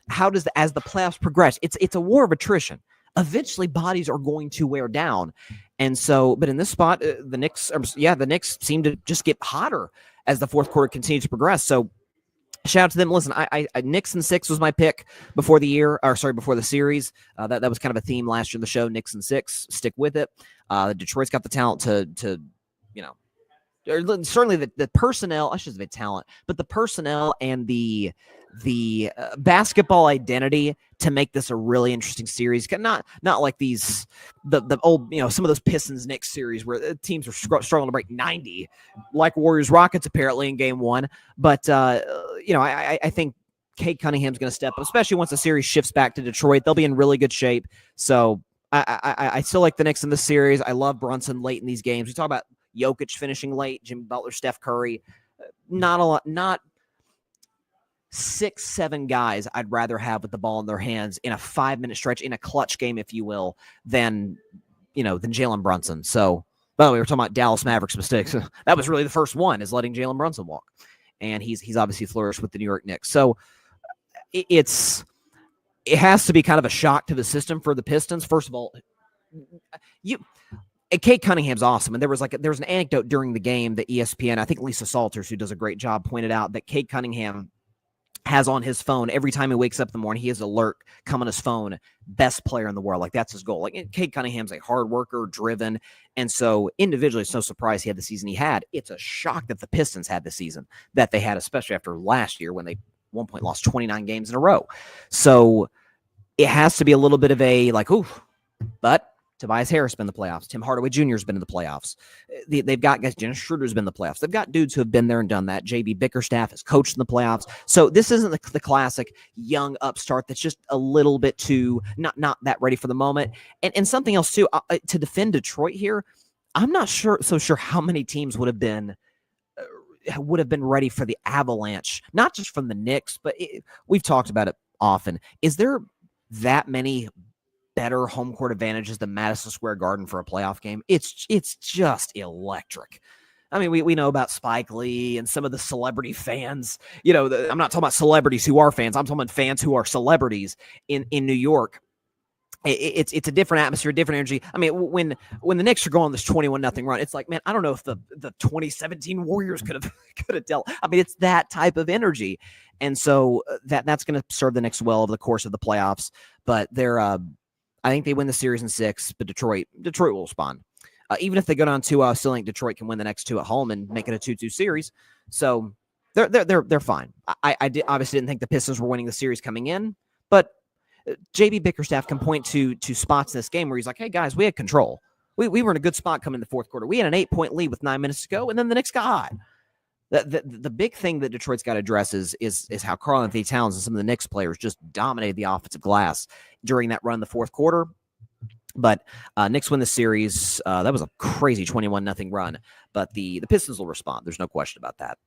As the playoffs progress, it's a war of attrition. Eventually, bodies are going to wear down. And so, but in this spot, the Knicks seem to just get hotter as the fourth quarter continues to progress. So, shout out to them. Listen, I Knicks in 6 was my pick before the series. That was kind of a theme last year in the show. Knicks in 6, stick with it. Detroit's got the talent to certainly the personnel. I shouldn't say talent, but the personnel and the basketball identity to make this a really interesting series. Not like these the old some of those Pistons Knicks series where teams are struggling to break 90, like Warriors Rockets apparently in Game 1. But I think Cade Cunningham's going to step up, especially once the series shifts back to Detroit. They'll be in really good shape. So I still like the Knicks in this series. I love Brunson late in these games. We talk about Jokic finishing late, Jimmy Butler, Steph Curry. Not a lot, not 6-7 guys I'd rather have with the ball in their hands in a 5-minute stretch, in a clutch game, if you will, than Jalen Brunson. So, well, we were talking about Dallas Mavericks mistakes. That was really the first one, is letting Jalen Brunson walk. And he's obviously flourished with the New York Knicks. So it has to be kind of a shock to the system for the Pistons. First of all, Cade Cunningham's awesome. And there was an anecdote during the game that ESPN, I think Lisa Salters, who does a great job, pointed out that Cade Cunningham has on his phone every time he wakes up in the morning. He has an alert come on his phone, best player in the world. Like, that's his goal. Like, Cade Cunningham's a hard worker, driven. And so individually, it's no surprise he had the season he had. It's a shock that the Pistons had the season that they had, especially after last year when they at one point lost 29 games in a row. So it has to be a little bit of a like, oof. But Tobias Harris has been in the playoffs. Tim Hardaway Jr. has been in the playoffs. They've got guys. Dennis Schroeder's been in the playoffs. They've got dudes who have been there and done that. JB Bickerstaff has coached in the playoffs. So this isn't the classic young upstart that's just a little bit too not that ready for the moment. And something else too, to defend Detroit here, I'm not sure how many teams would have been ready for the avalanche, not just from the Knicks, but we've talked about it often. Is there that many better home court advantages than Madison Square Garden for a playoff game? It's just electric. I mean, we know about Spike Lee and some of the celebrity fans. I'm not talking about celebrities who are fans. I'm talking about fans who are celebrities in New York. It's a different atmosphere, different energy. I mean, when the Knicks are going on this 21-0 run, it's like, man, I don't know if the 2017 Warriors could have dealt. I mean, it's that type of energy, and so that's going to serve the Knicks well over the course of the playoffs. But I think they win the series in 6, but Detroit will respond. Even if they go down 2, I still think Detroit can win the next 2 at home and make it a 2-2 series. So they're fine. I obviously didn't think the Pistons were winning the series coming in, but JB Bickerstaff can point to spots in this game where he's like, hey, guys, we had control. We were in a good spot coming in the fourth quarter. We had an 8-point lead with 9 minutes to go, and then the Knicks got hot. The big thing that Detroit's got to address is how Karl-Anthony Towns and some of the Knicks players just dominated the offensive glass during that run in the fourth quarter. But Knicks win the series. That was a crazy 21-0 run. But the Pistons will respond. There's no question about that.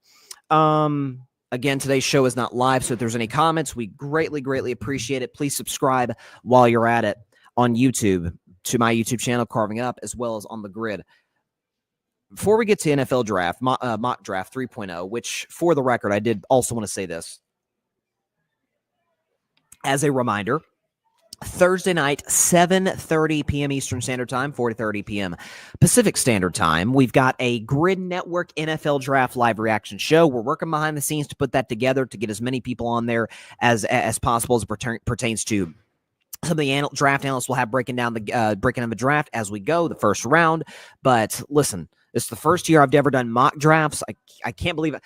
Again, today's show is not live, so if there's any comments, we greatly, greatly appreciate it. Please subscribe while you're at it on YouTube to my YouTube channel, Carving Up, as well as on the grid. Before we get to NFL draft, mock draft 3.0, which, for the record, I did also want to say this. As a reminder, Thursday night, 7:30 p.m. Eastern Standard Time, 4:30 p.m. Pacific Standard Time. We've got a Grid Network NFL Draft live reaction show. We're working behind the scenes to put that together to get as many people on there as possible as it pertains to some of the draft analysts. We'll have breaking down the draft as we go, the first round. But listen, this is the first year I've ever done mock drafts. I can't believe it.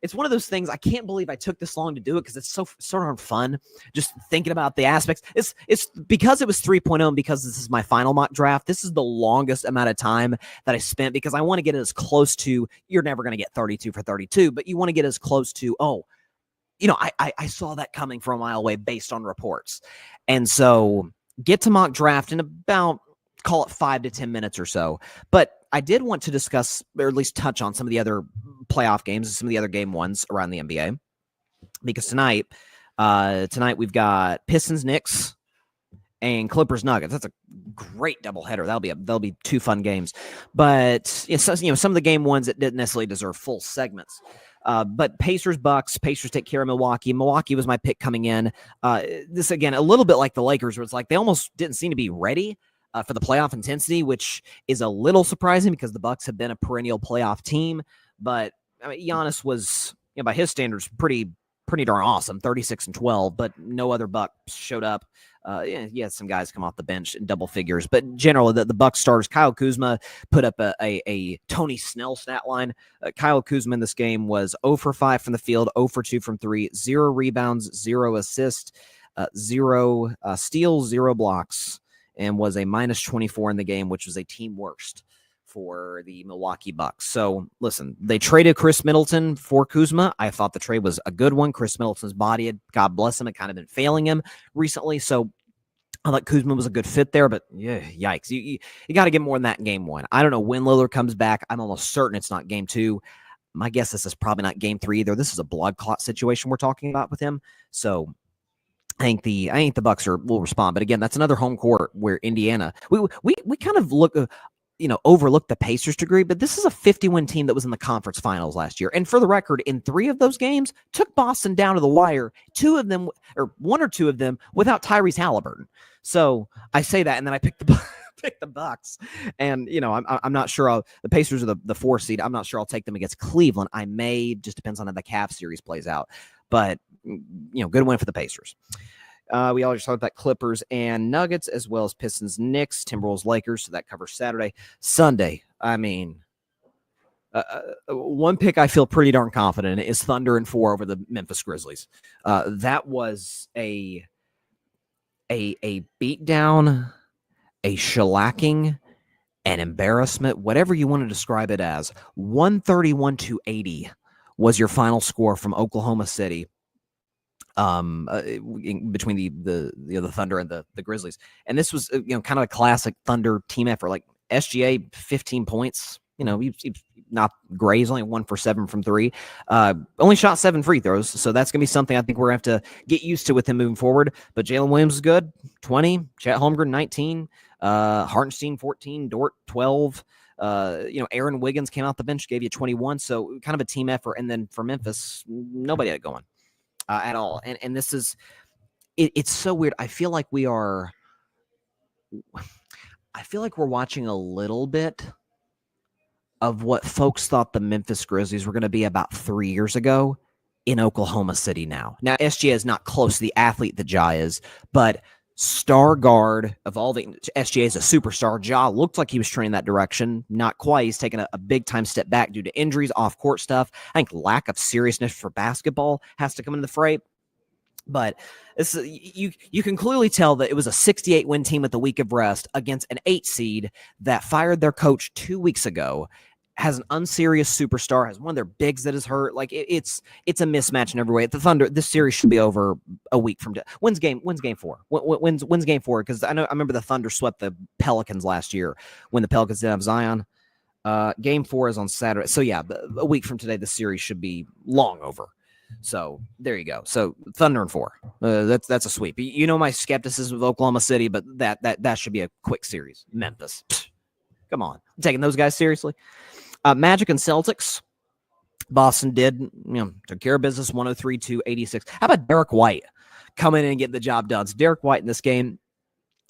It's one of those things. I can't believe I took this long to do it because it's so sort of fun just thinking about the aspects. It's because it was 3.0 and because this is my final mock draft. This is the longest amount of time that I spent because I want to get as close to, you're never going to get 32 for 32, but you want to get as close to, I saw that coming from a mile away based on reports. And so get to mock draft in about, call it 5 to 10 minutes or so. But I did want to discuss, or at least touch on, some of the other playoff games and some of the other game ones around the NBA. Because tonight we've got Pistons Knicks and Clippers Nuggets. That's a great doubleheader. That'll be 2 fun games. But some of the game ones that didn't necessarily deserve full segments. But Pacers Bucks. Pacers take care of Milwaukee. Milwaukee was my pick coming in. This again a little bit like the Lakers, where it's like they almost didn't seem to be ready for the playoff intensity, which is a little surprising because the Bucks have been a perennial playoff team. But I mean, Giannis was, by his standards, pretty darn awesome, 36-12. But no other Buck showed up. He had some guys come off the bench in double figures, but generally the Bucks starters. Kyle Kuzma put up a Tony Snell stat line. Kyle Kuzma in this game was 0 for 5 from the field, 0 for 2 from 3, 0 rebounds, 0 assists, 0 steals, 0 blocks, and was a -24 in the game, which was a team worst for the Milwaukee Bucks. So listen, they traded Chris Middleton for Kuzma. I thought the trade was a good one. Chris Middleton's body had, God bless him, had kind of been failing him recently. So I thought Kuzma was a good fit there, but yeah, yikes. You got to get more than that in game one. I don't know when Lillard comes back. I'm almost certain it's not game two. My guess this is probably not game three either. This is a blood clot situation we're talking about with him. So I think the Bucks will respond. But again, that's another home court where Indiana, we kind of overlook the Pacers degree, but this is a 50-win team that was in the conference finals last year. And for the record, in 3 of those games, took Boston down to the wire, 2 of them, or 1 or 2 of them, without Tyrese Halliburton. So I say that, and then I pick the Bucks. And, I'm not sure the Pacers are the 4 seed. I'm not sure I'll take them against Cleveland. I may, just depends on how the Cavs series plays out. But, good win for the Pacers. We always talked about Clippers and Nuggets, as well as Pistons, Knicks, Timberwolves, Lakers. So that covers Saturday. Sunday, I mean, one pick I feel pretty darn confident in is Thunder and 4 over the Memphis Grizzlies. That was a beatdown, a shellacking, an embarrassment, whatever you want to describe it as. 131-80 was your final score from Oklahoma City. Between the Thunder and the Grizzlies, and this was kind of a classic Thunder team effort. Like SGA 15 points. He's not great. He's only 1 for 7 from 3. Only shot 7 free throws, so that's gonna be something I think we're gonna have to get used to with him moving forward. But Jalen Williams is good, 20. Chet Holmgren 19. Hartenstein 14. Dort 12. Aaron Wiggins came out the bench, gave you 21. So kind of a team effort. And then for Memphis, nobody had it going. At all. And this is, it's so weird. I feel like we're watching a little bit of what folks thought the Memphis Grizzlies were going to be about 3 years ago in Oklahoma City now. Now, SGA is not close to the athlete that Ja is, but star guard of all the SGA is a superstar. Ja looked like he was training that direction. Not quite. He's taken a big time step back due to injuries, off court stuff. I think lack of seriousness for basketball has to come into the fray. But this you can clearly tell that it was a 68-win team with a week of rest against an 8 seed that fired their coach 2 weeks ago, has an unserious superstar, has one of their bigs that is hurt. Like it's a mismatch in every way. The Thunder, this series should be over a week from when's game 4? When's game 4? Because I remember the Thunder swept the Pelicans last year when the Pelicans didn't have Zion. Game 4 is on Saturday. So yeah, a week from today, the series should be long over. So there you go. So Thunder and 4. That's a sweep. My skepticism of Oklahoma City, but that should be a quick series. Memphis. Come on. I'm taking those guys seriously. Magic and Celtics. Boston did, took care of business, 103-86. How about Derek White coming in and getting the job done? So Derek White in this game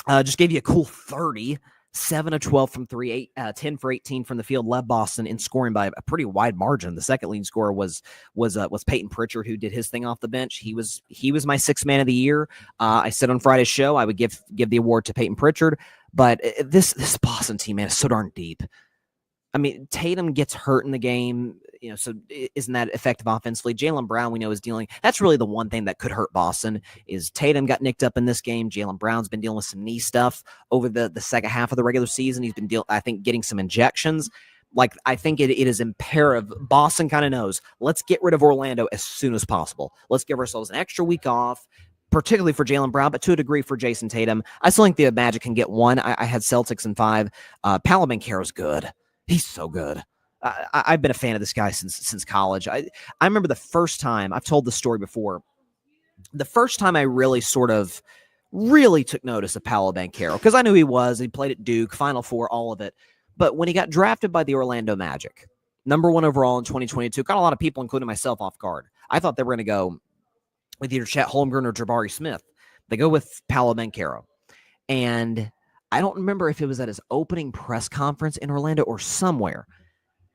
just gave you a cool 30, 7 of 12 from 3, 10 for 18 from the field, led Boston in scoring by a pretty wide margin. The second leading scorer was Peyton Pritchard, who did his thing off the bench. He was my 6th man of the year. I said on Friday's show I would give the award to Peyton Pritchard, but this Boston team, man, is so darn deep. I mean, Tatum gets hurt in the game, so isn't that effective offensively? Jaylen Brown, we know, is dealing. That's really the one thing that could hurt Boston is Tatum got nicked up in this game. Jaylen Brown's been dealing with some knee stuff over the second half of the regular season. He's been getting some injections. Like, I think it is imperative. Boston kind of knows, let's get rid of Orlando as soon as possible. Let's give ourselves an extra week off, particularly for Jaylen Brown, but to a degree for Jason Tatum. I still think the Magic can get 1. I had Celtics in 5. Paolo Banchero's good. He's so good. I've been a fan of this guy since college. I remember the first time, I've told this story before, the first time I really took notice of Paolo Banchero, because I knew he played at Duke, Final Four, all of it. But when he got drafted by the Orlando Magic, number 1 overall in 2022, got a lot of people, including myself, off guard. I thought they were going to go with either Chet Holmgren or Jabari Smith. They go with Paolo Banchero. And I don't remember if it was at his opening press conference in Orlando or somewhere,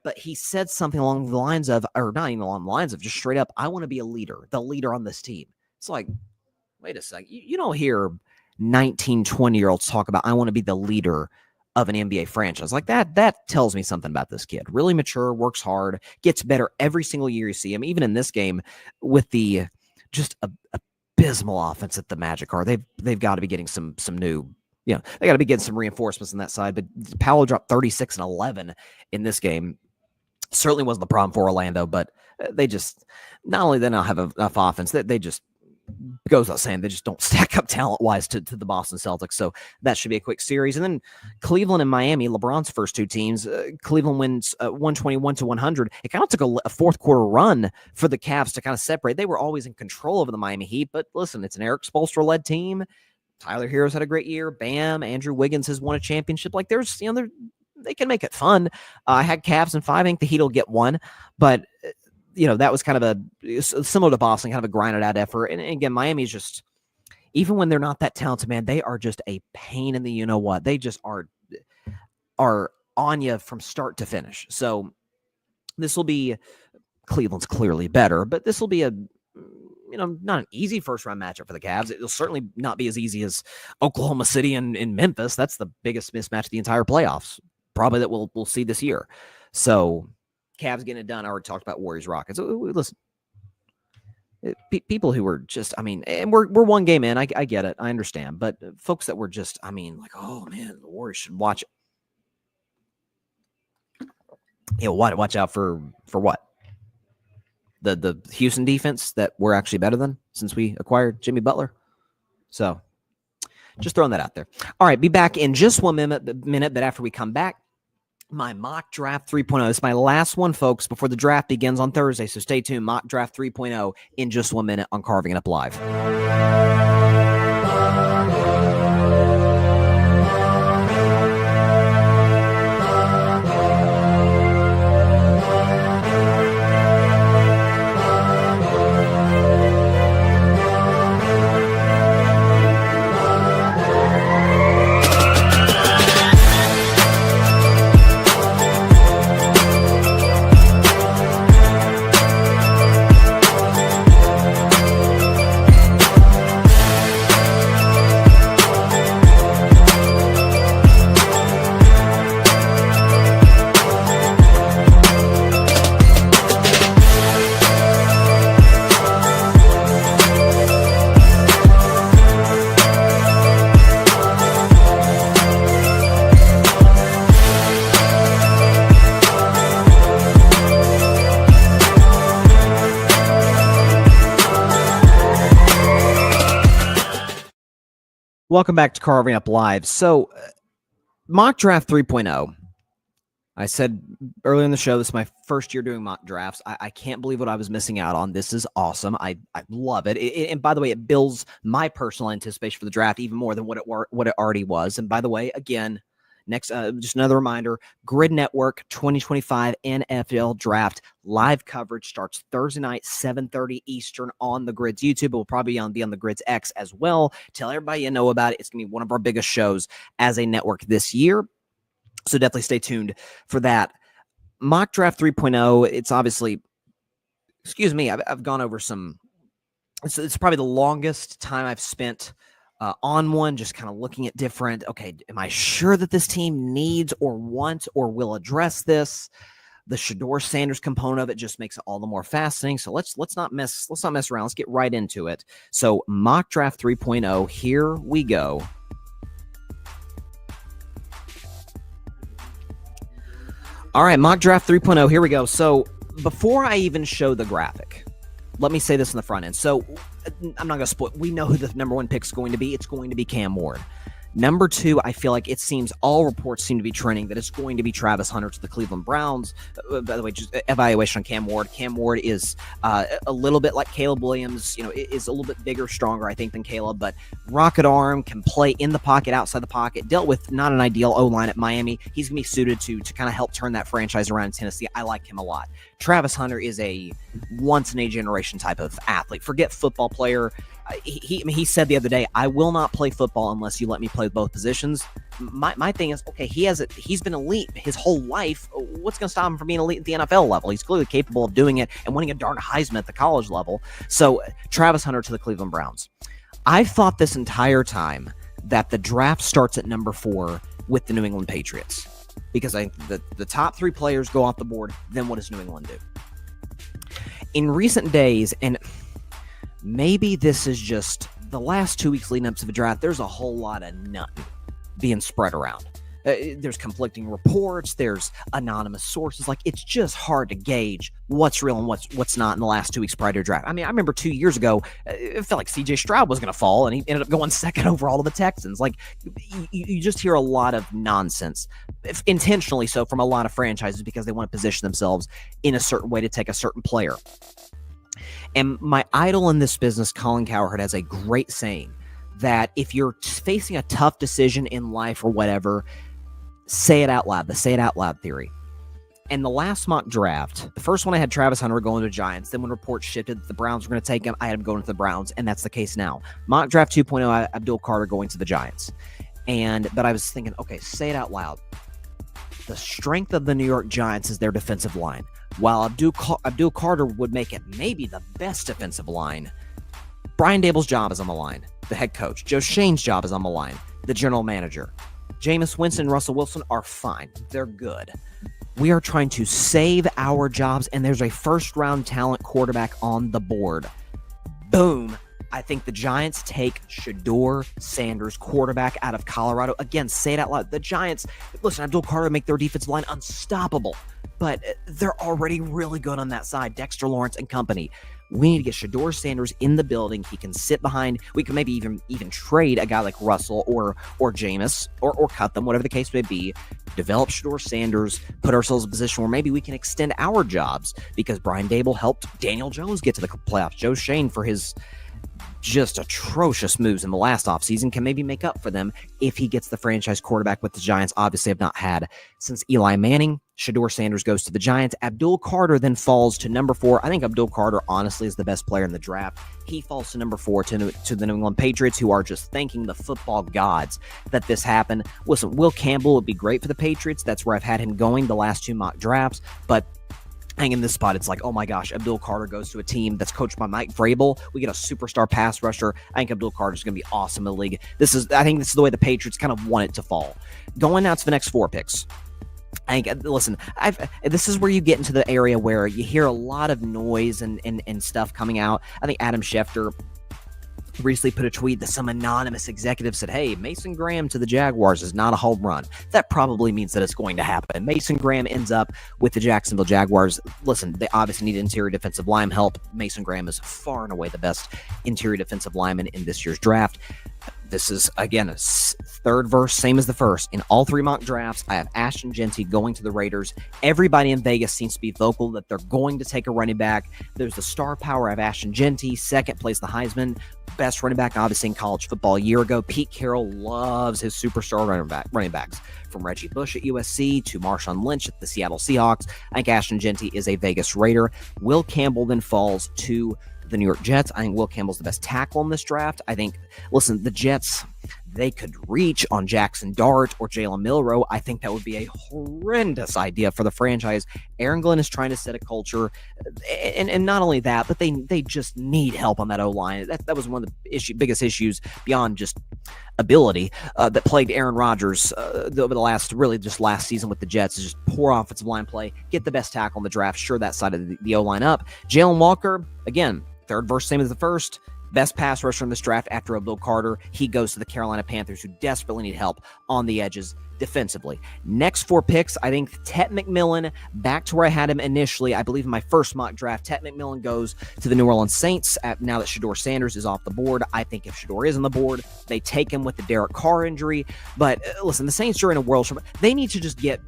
but he said something along the lines of, or not even along the lines of, just straight up, I want to be the leader on this team. It's like, wait a second. You don't hear 19, 20-year-olds talk about, I want to be the leader of an NBA franchise. Like that tells me something about this kid. Really mature, works hard, gets better every single year you see him. Even in this game with the just abysmal offense that the Magic are, they've got to be getting some new they got to be getting some reinforcements on that side. But Paolo dropped 36 and 11 in this game. Certainly wasn't the problem for Orlando, but they just, not only they don't have enough offense, they just, goes without saying, they just don't stack up talent-wise to the Boston Celtics. So that should be a quick series. And then Cleveland and Miami, LeBron's first two teams, Cleveland wins 121-100. It kind of took a fourth quarter run for the Cavs to kind of separate. They were always in control over the Miami Heat, but listen, it's an Eric Spoelstra-led team. Tyler Hero's had a great year. Bam. Andrew Wiggins has won a championship. Like, there's, they can make it fun. I had Cavs in 5. I think the Heat will get one, but that was kind of similar to Boston, kind of a grinded out effort. And again, Miami's just, even when they're not that talented, man, they are just a pain in the you-know-what. They just are on you from start to finish. So this will be, Cleveland's clearly better, but this will be a, not an easy first round matchup for the Cavs. It'll certainly not be as easy as Oklahoma City and Memphis. That's the biggest mismatch of the entire playoffs, probably, that we'll see this year. So Cavs getting it done. I already talked about Warriors Rockets. Listen, people who were just, and we're one game in. I get it. I understand. But folks that were just, like, oh man, the Warriors should watch it. Watch out for what? The Houston defense that we're actually better than since we acquired Jimmy Butler. So just throwing that out there. All right, be back in just 1 minute, but after we come back, my mock draft 3.0. This is my last one, folks, before the draft begins on Thursday. So stay tuned. Mock draft 3.0 in just 1 minute on Carving It Up Live. Welcome back to Carving Up Live. So, mock draft 3.0. I said earlier in the show, this is my first year doing mock drafts. I can't believe what I was missing out on. This is awesome. I love it. And by the way, it builds my personal anticipation for the draft even more than what it already was. And by the way, again, next, just another reminder, Grid Network 2025 NFL Draft live coverage starts Thursday night, 7:30 Eastern on the Grid's YouTube. It will probably be on the Grid's X as well. Tell everybody you know about it. It's going to be one of our biggest shows as a network this year. So definitely stay tuned for that. Mock Draft 3.0, it's obviously, I've gone over some, it's probably the longest time I've spent on one, just kind of looking at different, okay, am I sure that this team needs or wants or will address this? The Shedeur Sanders component of it just makes it all the more fascinating. So let's not mess around. Let's get right into it. So mock draft 3.0, here we go. All right, mock draft 3.0, here we go. So before I even show the graphic, let me say this in the front end. So I'm not going to spoil. We know who the number one pick is going to be. It's going to be Cam Ward. Number 2, I feel like it seems all reports seem to be trending that it's going to be Travis Hunter to the Cleveland Browns. By the way, just evaluation on Cam Ward. Cam Ward is a little bit like Caleb Williams, is a little bit bigger, stronger, I think, than Caleb, but rocket arm, can play in the pocket, outside the pocket, dealt with not an ideal O-line at Miami. He's going to be suited to kind of help turn that franchise around in Tennessee. I like him a lot. Travis Hunter is a once-in-a-generation type of athlete. Forget football player. He said the other day, I will not play football unless you let me play both positions. My thing is, okay, he's been elite his whole life. What's going to stop him from being elite at the NFL level? He's clearly capable of doing it and winning a darn Heisman at the college level. So Travis Hunter to the Cleveland Browns. I thought this entire time that the draft starts at number 4 with the New England Patriots, because I think the top 3 players go off the board. Then what does New England do? In recent days, and maybe this is just the last 2 weeks leading up to the draft, there's a whole lot of nothing being spread around. There's conflicting reports. There's anonymous sources. Like, it's just hard to gauge what's real and what's not in the last 2 weeks prior to draft. I mean, I remember 2 years ago, it felt like C.J. Stroud was going to fall, and he ended up going second overall to the Texans. Like, you just hear a lot of nonsense, intentionally so, from a lot of franchises because they want to position themselves in a certain way to take a certain player. And my idol in this business, Colin Cowherd, has a great saying that if you're facing a tough decision in life or whatever, say it out loud. The say it out loud theory. And the last mock draft, the first one I had Travis Hunter going to the Giants. Then when reports shifted that the Browns were going to take him, I had him going to the Browns, and that's the case now. Mock draft 2.0, Abdul Carter going to the Giants. But I was thinking, okay, say it out loud. The strength of the New York Giants is their defensive line. While Abdul Carter would make it maybe the best defensive line, Brian Dable's job is on the line. The head coach. Joe Shane's job is on the line. The general manager. Jameis Winston and Russell Wilson are fine. They're good. We are trying to save our jobs, and there's a first-round talent quarterback on the board. Boom. I think the Giants take Shedeur Sanders, quarterback out of Colorado. Again, say it out loud. The Giants, listen, Abdul Carter make their defensive line unstoppable, but they're already really good on that side. Dexter Lawrence and company. We need to get Shedeur Sanders in the building. He can sit behind. We can maybe even trade a guy like Russell or Jameis or cut them, whatever the case may be. Develop Shedeur Sanders, put ourselves in a position where maybe we can extend our jobs because Brian Dable helped Daniel Jones get to the playoffs. Joe Shane, for his just atrocious moves in the last offseason, can maybe make up for them if he gets the franchise quarterback with the Giants. Obviously have not had since Eli Manning. Shedeur Sanders goes to the Giants. Abdul Carter then falls to number 4. I think Abdul Carter, honestly, is the best player in the draft. He falls to number 4 to the New England Patriots, who are just thanking the football gods that this happened. Listen, Will Campbell would be great for the Patriots. That's where I've had him going the last 2 mock drafts, but hang in this spot, it's like, oh my gosh, Abdul Carter goes to a team that's coached by Mike Vrabel. We get a superstar pass rusher. I think Abdul Carter is going to be awesome in the league. I think this is the way the Patriots kind of want it to fall. Going out to the next 4 picks. I think, listen, this is where you get into the area where you hear a lot of noise and stuff coming out. I think Adam Schefter recently put a tweet that some anonymous executive said, hey, Mason Graham to the Jaguars is not a home run. That probably means that it's going to happen. Mason Graham ends up with the Jacksonville Jaguars. Listen, they obviously need interior defensive line help. Mason Graham is far and away the best interior defensive lineman in this year's draft. This is, again, a third verse, same as the first. In all 3 mock drafts, I have Ashton Jeanty going to the Raiders. Everybody in Vegas seems to be vocal that they're going to take a running back. There's the star power of Ashton Jeanty. Second place, the Heisman. Best running back, obviously, in college football a year ago. Pete Carroll loves his superstar running backs. From Reggie Bush at USC to Marshawn Lynch at the Seattle Seahawks. I think Ashton Jeanty is a Vegas Raider. Will Campbell then falls to the New York Jets. I think Will Campbell's the best tackle in this draft. I think, listen, the Jets, they could reach on Jackson Dart or Jalen Milroe. I think that would be a horrendous idea for the franchise. Aaron Glenn is trying to set a culture, and not only that, but they just need help on that O-line. That was one of the biggest issues beyond just ability that plagued Aaron Rodgers over the last season with the Jets, is just poor offensive line play. Get the best tackle in the draft, sure that side of the O-line up. Jalen Walker, again, third verse, same as the first. Best pass rusher in this draft after Abdul Carter. He goes to the Carolina Panthers, who desperately need help on the edges defensively. Next 4 picks, I think Tet McMillan, back to where I had him initially. I believe in my first mock draft, Tet McMillan goes to the New Orleans Saints now that Shedeur Sanders is off the board. I think if Shedeur is on the board, they take him with the Derek Carr injury. But listen, the Saints are in a world. They need to just get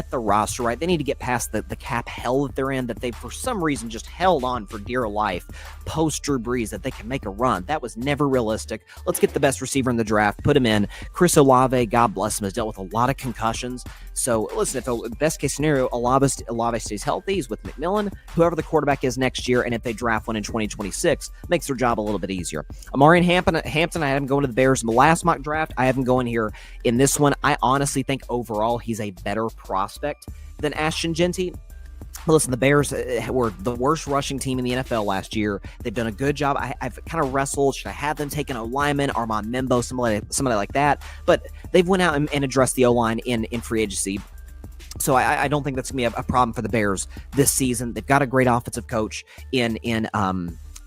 the roster right. They need to get past the cap hell that they're in, that they for some reason just held on for dear life post Drew Brees, that they can make a run. That was never realistic. Let's get the best receiver in the draft, put him in. Chris Olave, God bless him, has dealt with a lot of concussions. So listen, if the best case scenario, Olave stays healthy, he's with McMillan, whoever the quarterback is next year, and if they draft one in 2026, makes their job a little bit easier. Amari Hampton, I had him going to the Bears in the last mock draft. I have him going here in this one. I honestly think overall he's a better prospect than Ashton Jeanty. Listen, the Bears were the worst rushing team in the NFL last year. They've done a good job. I've kind of wrestled. Should I have them taking O-lineman, Armand Membo, somebody like that? But they've went out and addressed the O-line in free agency. So I don't think that's going to be a problem for the Bears this season. They've got a great offensive coach in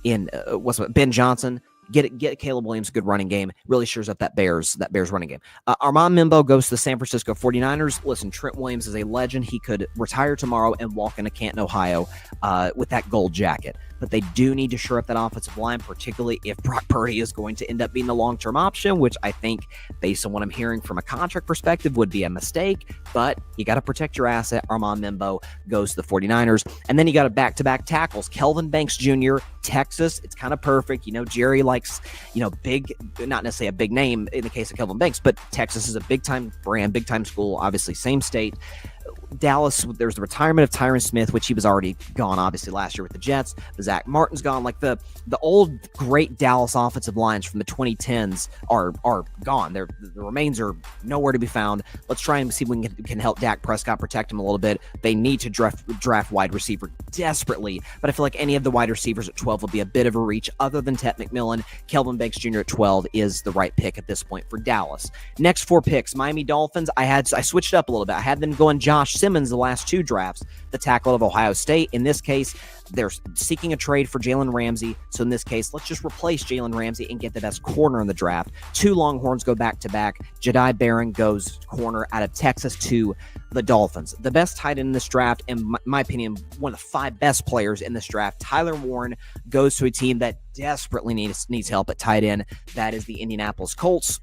Ben Johnson. Get Caleb Williams a good running game. Really shores up that Bears running game. Armand Mimbo goes to the San Francisco 49ers. Listen, Trent Williams is a legend. He could retire tomorrow and walk into Canton, Ohio with that gold jacket. But they do need to shore up that offensive line, particularly if Brock Purdy is going to end up being the long-term option, which I think, based on what I'm hearing from a contract perspective, would be a mistake. But you got to protect your asset. Armand Mimbo goes to the 49ers. And then you got a back-to-back tackles. Kelvin Banks Jr., Texas. It's kind of perfect. Jerry likes, big, not necessarily a big name in the case of Kelvin Banks, but Texas is a big-time brand, big-time school, obviously same state. Dallas, there's the retirement of Tyron Smith, which he was already gone, obviously, last year with the Jets. Zach Martin's gone. Like the old great Dallas offensive lines from the 2010s are gone. The remains are nowhere to be found. Let's try and see if we can help Dak Prescott protect him a little bit. They need to draft wide receiver desperately, but I feel like any of the wide receivers at 12 will be a bit of a reach. Other than Ted McMillan, Kelvin Banks Jr. at 12 is the right pick at this point for Dallas. Next 4 picks, Miami Dolphins. I switched up a little bit. I had them going Josh Simmons the last 2 drafts, the tackle of Ohio State. In this case, they're seeking a trade for Jalen Ramsey. So in this case, let's just replace Jalen Ramsey and get the best corner in the draft. 2 Longhorns go back-to-back. Jedi Barron goes corner out of Texas to the Dolphins. The best tight end in this draft, in my opinion, one of the 5 best players in this draft, Tyler Warren, goes to a team that desperately needs help at tight end. That is the Indianapolis Colts.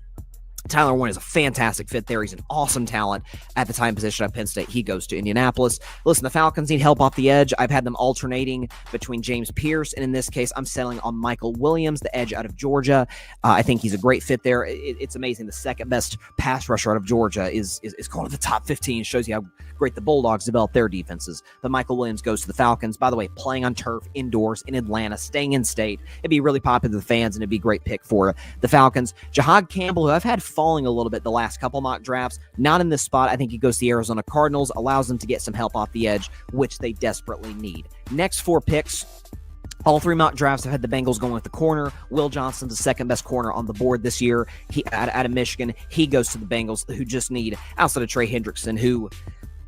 Tyler Warren is a fantastic fit there. He's an awesome talent at the time position at Penn State. He goes to Indianapolis. Listen, the Falcons need help off the edge. I've had them alternating between James Pierce, and in this case, I'm settling on Michael Williams, the edge out of Georgia. I think he's a great fit there. It's amazing. The second best pass rusher out of Georgia is going to the top 15. Shows you how great the Bulldogs develop their defenses. But Michael Williams goes to the Falcons. By the way, playing on turf, indoors, in Atlanta, staying in state. It'd be really popular to the fans, and it'd be a great pick for the Falcons. Jahad Campbell, who I've had falling a little bit the last couple mock drafts, not in this spot. I think he goes to the Arizona Cardinals, allows them to get some help off the edge, which they desperately need. Next 4 picks. All 3 mock drafts have had the Bengals going with the corner. Will Johnson's the second best corner on the board this year. He out of Michigan. He goes to the Bengals, who just need, outside of Trey Hendrickson, who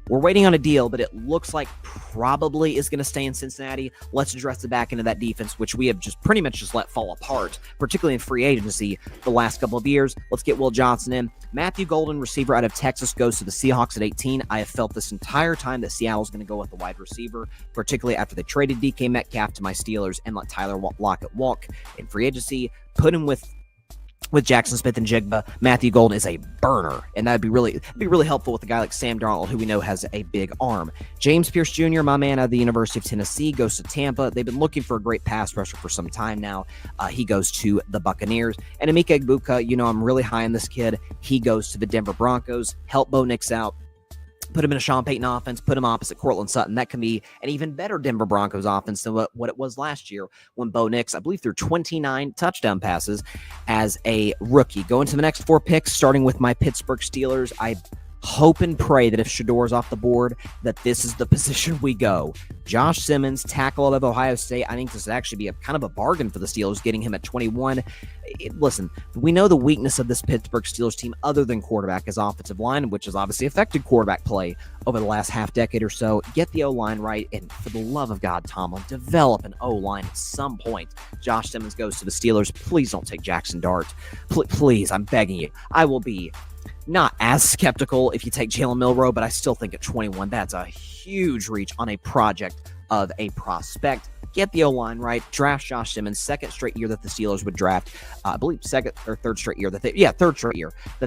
we're waiting on a deal, but it looks like probably is going to stay in Cincinnati. Let's address the back end of that defense, which we have just pretty much just let fall apart, particularly in free agency the last couple of years. Let's get Will Johnson in. Matthew Golden, receiver out of Texas, goes to the Seahawks at 18. I have felt this entire time that Seattle's going to go with the wide receiver, particularly after they traded DK Metcalf to my Steelers and let Tyler Lockett walk in free agency. Put him with Jackson Smith and Jigba. Matthew Golden is a burner, and that'd be really helpful with a guy like Sam Darnold, who we know has a big arm. James Pierce Jr., my man out of the University of Tennessee, goes to Tampa. They've been looking for a great pass rusher for some time now. He goes to the Buccaneers. And Emeka Egbuka, I'm really high on this kid. He goes to the Denver Broncos. Help Bo Nix out. Put him in a Sean Payton offense, put him opposite Cortland Sutton. That can be an even better Denver Broncos offense than what it was last year when Bo Nix, I believe, threw 29 touchdown passes as a rookie. Going to the next 4 picks, starting with my Pittsburgh Steelers. I hope and pray that if Shador's off the board, that this is the position we go. Josh Simmons, tackle out of Ohio State. I think this would actually be a kind of a bargain for the Steelers, getting him at 21. Listen, we know the weakness of this Pittsburgh Steelers team, other than quarterback, is offensive line, which has obviously affected quarterback play over the last half decade or so. Get the O-line right, and for the love of God, Tomlin, develop an O-line at some point. Josh Simmons goes to the Steelers. Please don't take Jackson Dart. Please, I'm begging you. I will be not as skeptical if you take Jalen Milroe, but I still think at 21, that's a huge reach on a project of a prospect. Get the O-line right. Draft Josh Simmons. Second straight year that the Steelers would draft, I believe third straight year that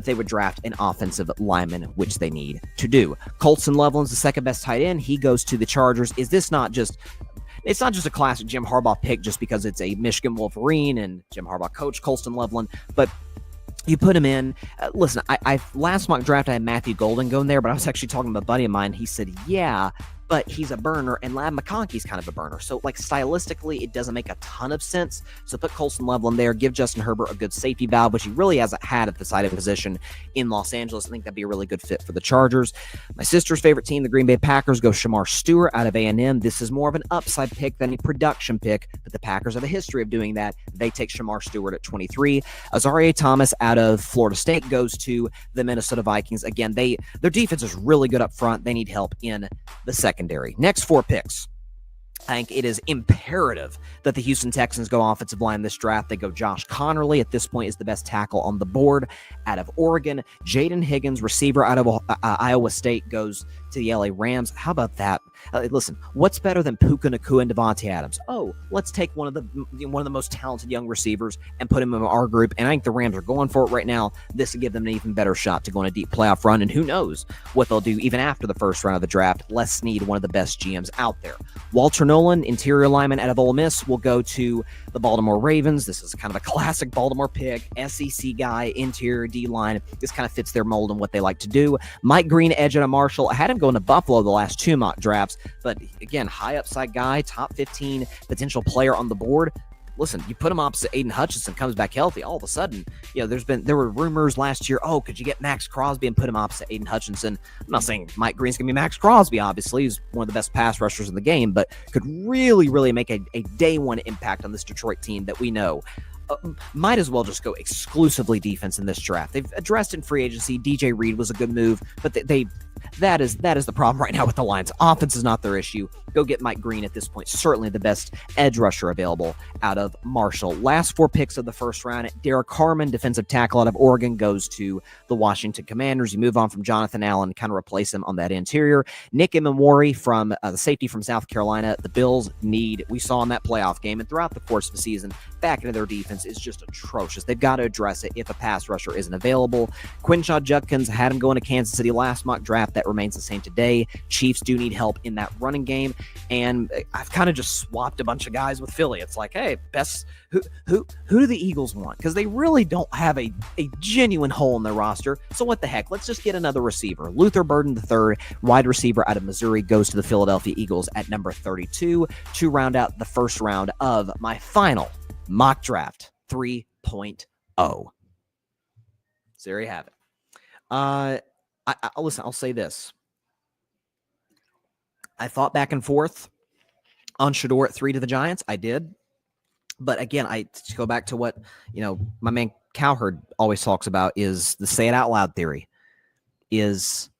they would draft an offensive lineman, which they need to do. Colson Loveland's the second best tight end. He goes to the Chargers. It's not just a classic Jim Harbaugh pick just because it's a Michigan Wolverine and Jim Harbaugh coach Colson Loveland, but you put him in. Listen, I last mock draft I had Matthew Golden going there, but I was actually talking to a buddy of mine. He said, yeah, but he's a burner, and Lab McConkey's kind of a burner. So, stylistically, it doesn't make a ton of sense. So put Colson Loveland there, give Justin Herbert a good safety valve, which he really hasn't had at the side of position in Los Angeles. I think that'd be a really good fit for the Chargers. My sister's favorite team, the Green Bay Packers, go Shamar Stewart out of A&M. This is more of an upside pick than a production pick, but the Packers have a history of doing that. They take Shamar Stewart at 23. Azaria Thomas out of Florida State goes to the Minnesota Vikings. Again, their defense is really good up front. They need help in the secondary. Next 4 picks. I think it is imperative that the Houston Texans go offensive line this draft. They go Josh Connerly. At this point is the best tackle on the board out of Oregon. Jaden Higgins, receiver out of Iowa State, goes to the LA Rams. How about that? Listen, what's better than Puka Nacua and Devontae Adams? Oh, let's take one of the most talented young receivers and put him in our group. And I think the Rams are going for it right now. This will give them an even better shot to go on a deep playoff run. And who knows what they'll do even after the first round of the draft. Les Snead, one of the best GMs out there. Walter Nolan, interior lineman out of Ole Miss, will go to the Baltimore Ravens. This is kind of a classic Baltimore pick. SEC guy, interior D-line. This kind of fits their mold and what they like to do. Mike Green, edge out of Marshall. I had him going to Buffalo the last 2 mock drafts, but again, high upside guy, top 15 potential player on the board. Listen, you put him opposite Aiden Hutchinson, comes back healthy. All of a sudden, there were rumors last year. Oh, could you get Max Crosby and put him opposite Aiden Hutchinson? I'm not saying Mike Green's gonna be Max Crosby. Obviously, he's one of the best pass rushers in the game, but could really, really make a day one impact on this Detroit team that we know. Might as well just go exclusively defense in this draft. They've addressed in free agency. DJ Reed was a good move, but that is the problem right now with the Lions. Offense is not their issue. Go get Mike Green at this point. Certainly the best edge rusher available out of Marshall. Last 4 picks of the first round. Derek Harmon, defensive tackle out of Oregon, goes to the Washington Commanders. You move on from Jonathan Allen, kind of replace him on that interior. Nick Imamori from the safety from South Carolina. The Bills need, we saw in that playoff game and throughout the course of the season, back into their defense is just atrocious. They've got to address it if a pass rusher isn't available. Quinshaw Judkins had him going to Kansas City last mock draft. That remains the same today. Chiefs do need help in that running game. And I've kind of just swapped a bunch of guys with Philly. It's like, hey, who do the Eagles want? Because they really don't have a genuine hole in their roster. So what the heck? Let's just get another receiver. Luther Burden III, wide receiver out of Missouri, goes to the Philadelphia Eagles at number 32 to round out the first round of my final mock draft 3.0. So there you have it. Listen, I'll say this. I thought back and forth on Shedeur at 3 to the Giants. I did. But again, I go back to what, my man Cowherd always talks about is the say it out loud theory. Does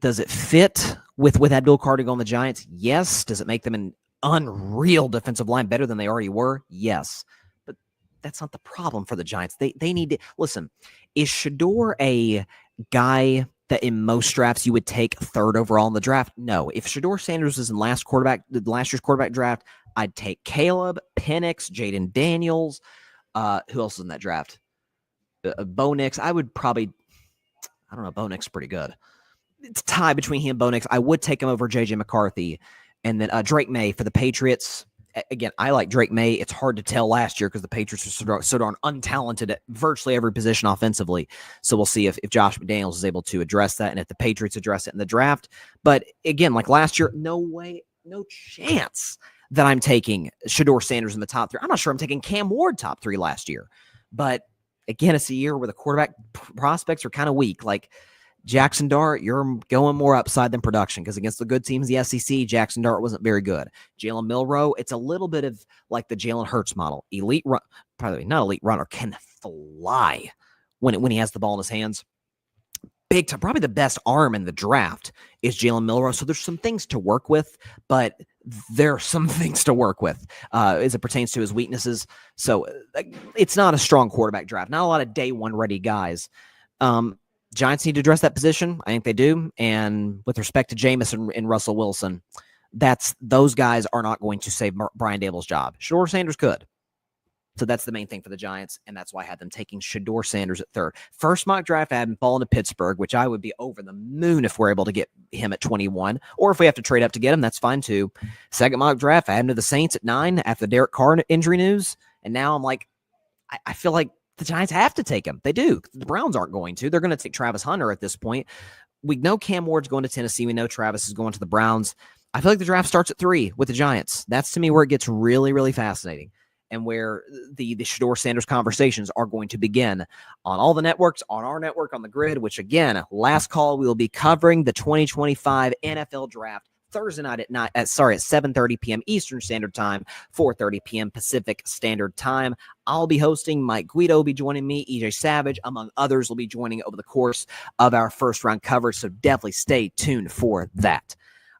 it fit with Abdul Carter on the Giants? Yes. Does it make them an unreal defensive line better than they already were? Yes. But that's not the problem for the Giants. They need to listen. Is Shedeur a guy that in most drafts you would take 3rd overall in the draft? No. If Shedeur Sanders is in last year's quarterback draft, I'd take Caleb, Penix, Jaden Daniels. Who else is in that draft? Bo Nix. I would probably, I don't know, Bo Nix is pretty good. It's a tie between him and Bo Nix. I would take him over J.J. McCarthy. And then Drake May for the Patriots. Again, I like Drake May. It's hard to tell last year because the Patriots are so darn untalented at virtually every position offensively. So we'll see if Josh McDaniels is able to address that and if the Patriots address it in the draft. But again, like last year, no way, no chance that I'm taking Shedeur Sanders in the top 3. I'm not sure I'm taking Cam Ward top 3 last year. But again, it's a year where the quarterback prospects are kind of weak. Like Jackson Dart, you're going more upside than production because against the good teams, the SEC, Jackson Dart wasn't very good. Jalen Milroe, it's a little bit of like the Jalen Hurts model. Elite run, probably not elite runner, can fly when he has the ball in his hands. Big time, probably the best arm in the draft is Jalen Milroe. So there's some things to work with, but there are some things to work with as it pertains to his weaknesses. So it's not a strong quarterback draft. Not a lot of day one ready guys. Giants need to address that position. I think they do. And with respect to Jameis and Russell Wilson, those guys are not going to save Brian Dable's job. Shedeur Sanders could. So that's the main thing for the Giants, and that's why I had them taking Shedeur Sanders at 3rd. First mock draft, I had him falling to Pittsburgh, which I would be over the moon if we're able to get him at 21. Or if we have to trade up to get him, that's fine too. Second mock draft, I had him to the Saints at 9 after the Derek Carr injury news. And now I'm like, I feel like the Giants have to take him. They do. The Browns aren't going to. They're going to take Travis Hunter at this point. We know Cam Ward's going to Tennessee. We know Travis is going to the Browns. I feel like the draft starts at 3 with the Giants. That's to me where it gets really, really fascinating and where the Shedeur Sanders conversations are going to begin on all the networks, on our network, on the grid, which again, last call, we will be covering the 2025 NFL Draft Thursday night at 7:30 p.m. Eastern Standard Time, 4:30 p.m. Pacific Standard Time. I'll be hosting. Mike Guido will be joining me. EJ Savage, among others, will be joining over the course of our first round coverage. So definitely stay tuned for that.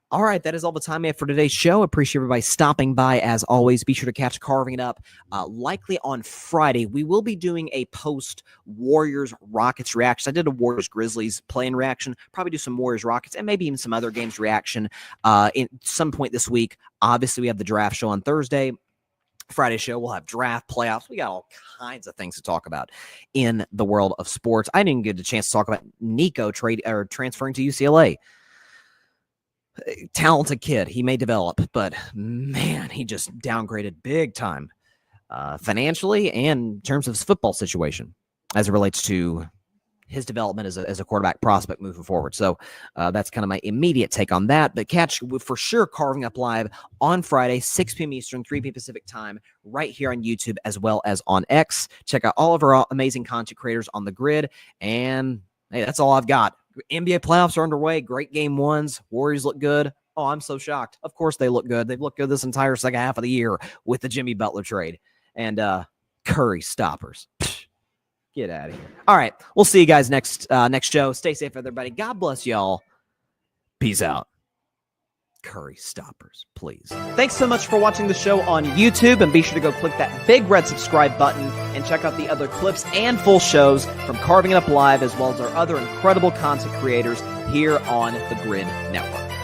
All right, that is all the time we have for today's show. Appreciate everybody stopping by as always. Be sure to catch Carving It Up likely on Friday. We will be doing a post-Warriors-Rockets reaction. I did a Warriors-Grizzlies playing reaction. Probably do some Warriors-Rockets and maybe even some other games reaction in some point this week. Obviously, we have the draft show on Thursday. Friday show, we'll have draft playoffs. We got all kinds of things to talk about in the world of sports. I didn't get a chance to talk about Nico transferring to UCLA. Talented kid. He may develop, but man, he just downgraded big time financially and in terms of his football situation as it relates to his development as a quarterback prospect moving forward. So that's kind of my immediate take on that. But catch for sure Carving Up Live on Friday, 6 p.m. Eastern, 3 p.m. Pacific time, right here on YouTube as well as on X. Check out all of our amazing content creators on the grid. And hey, that's all I've got. NBA playoffs are underway. Great game ones. Warriors look good. Oh, I'm so shocked. Of course they look good. They've looked good this entire second half of the year with the Jimmy Butler trade. And Curry stoppers. Get out of here. All right. We'll see you guys next show. Stay safe, everybody. God bless y'all. Peace out. Curry stoppers, please. Thanks so much for watching the show on YouTube, and be sure to go click that big red subscribe button and check out the other clips and full shows from Carving It Up Live, as well as our other incredible content creators here on the Grid Network.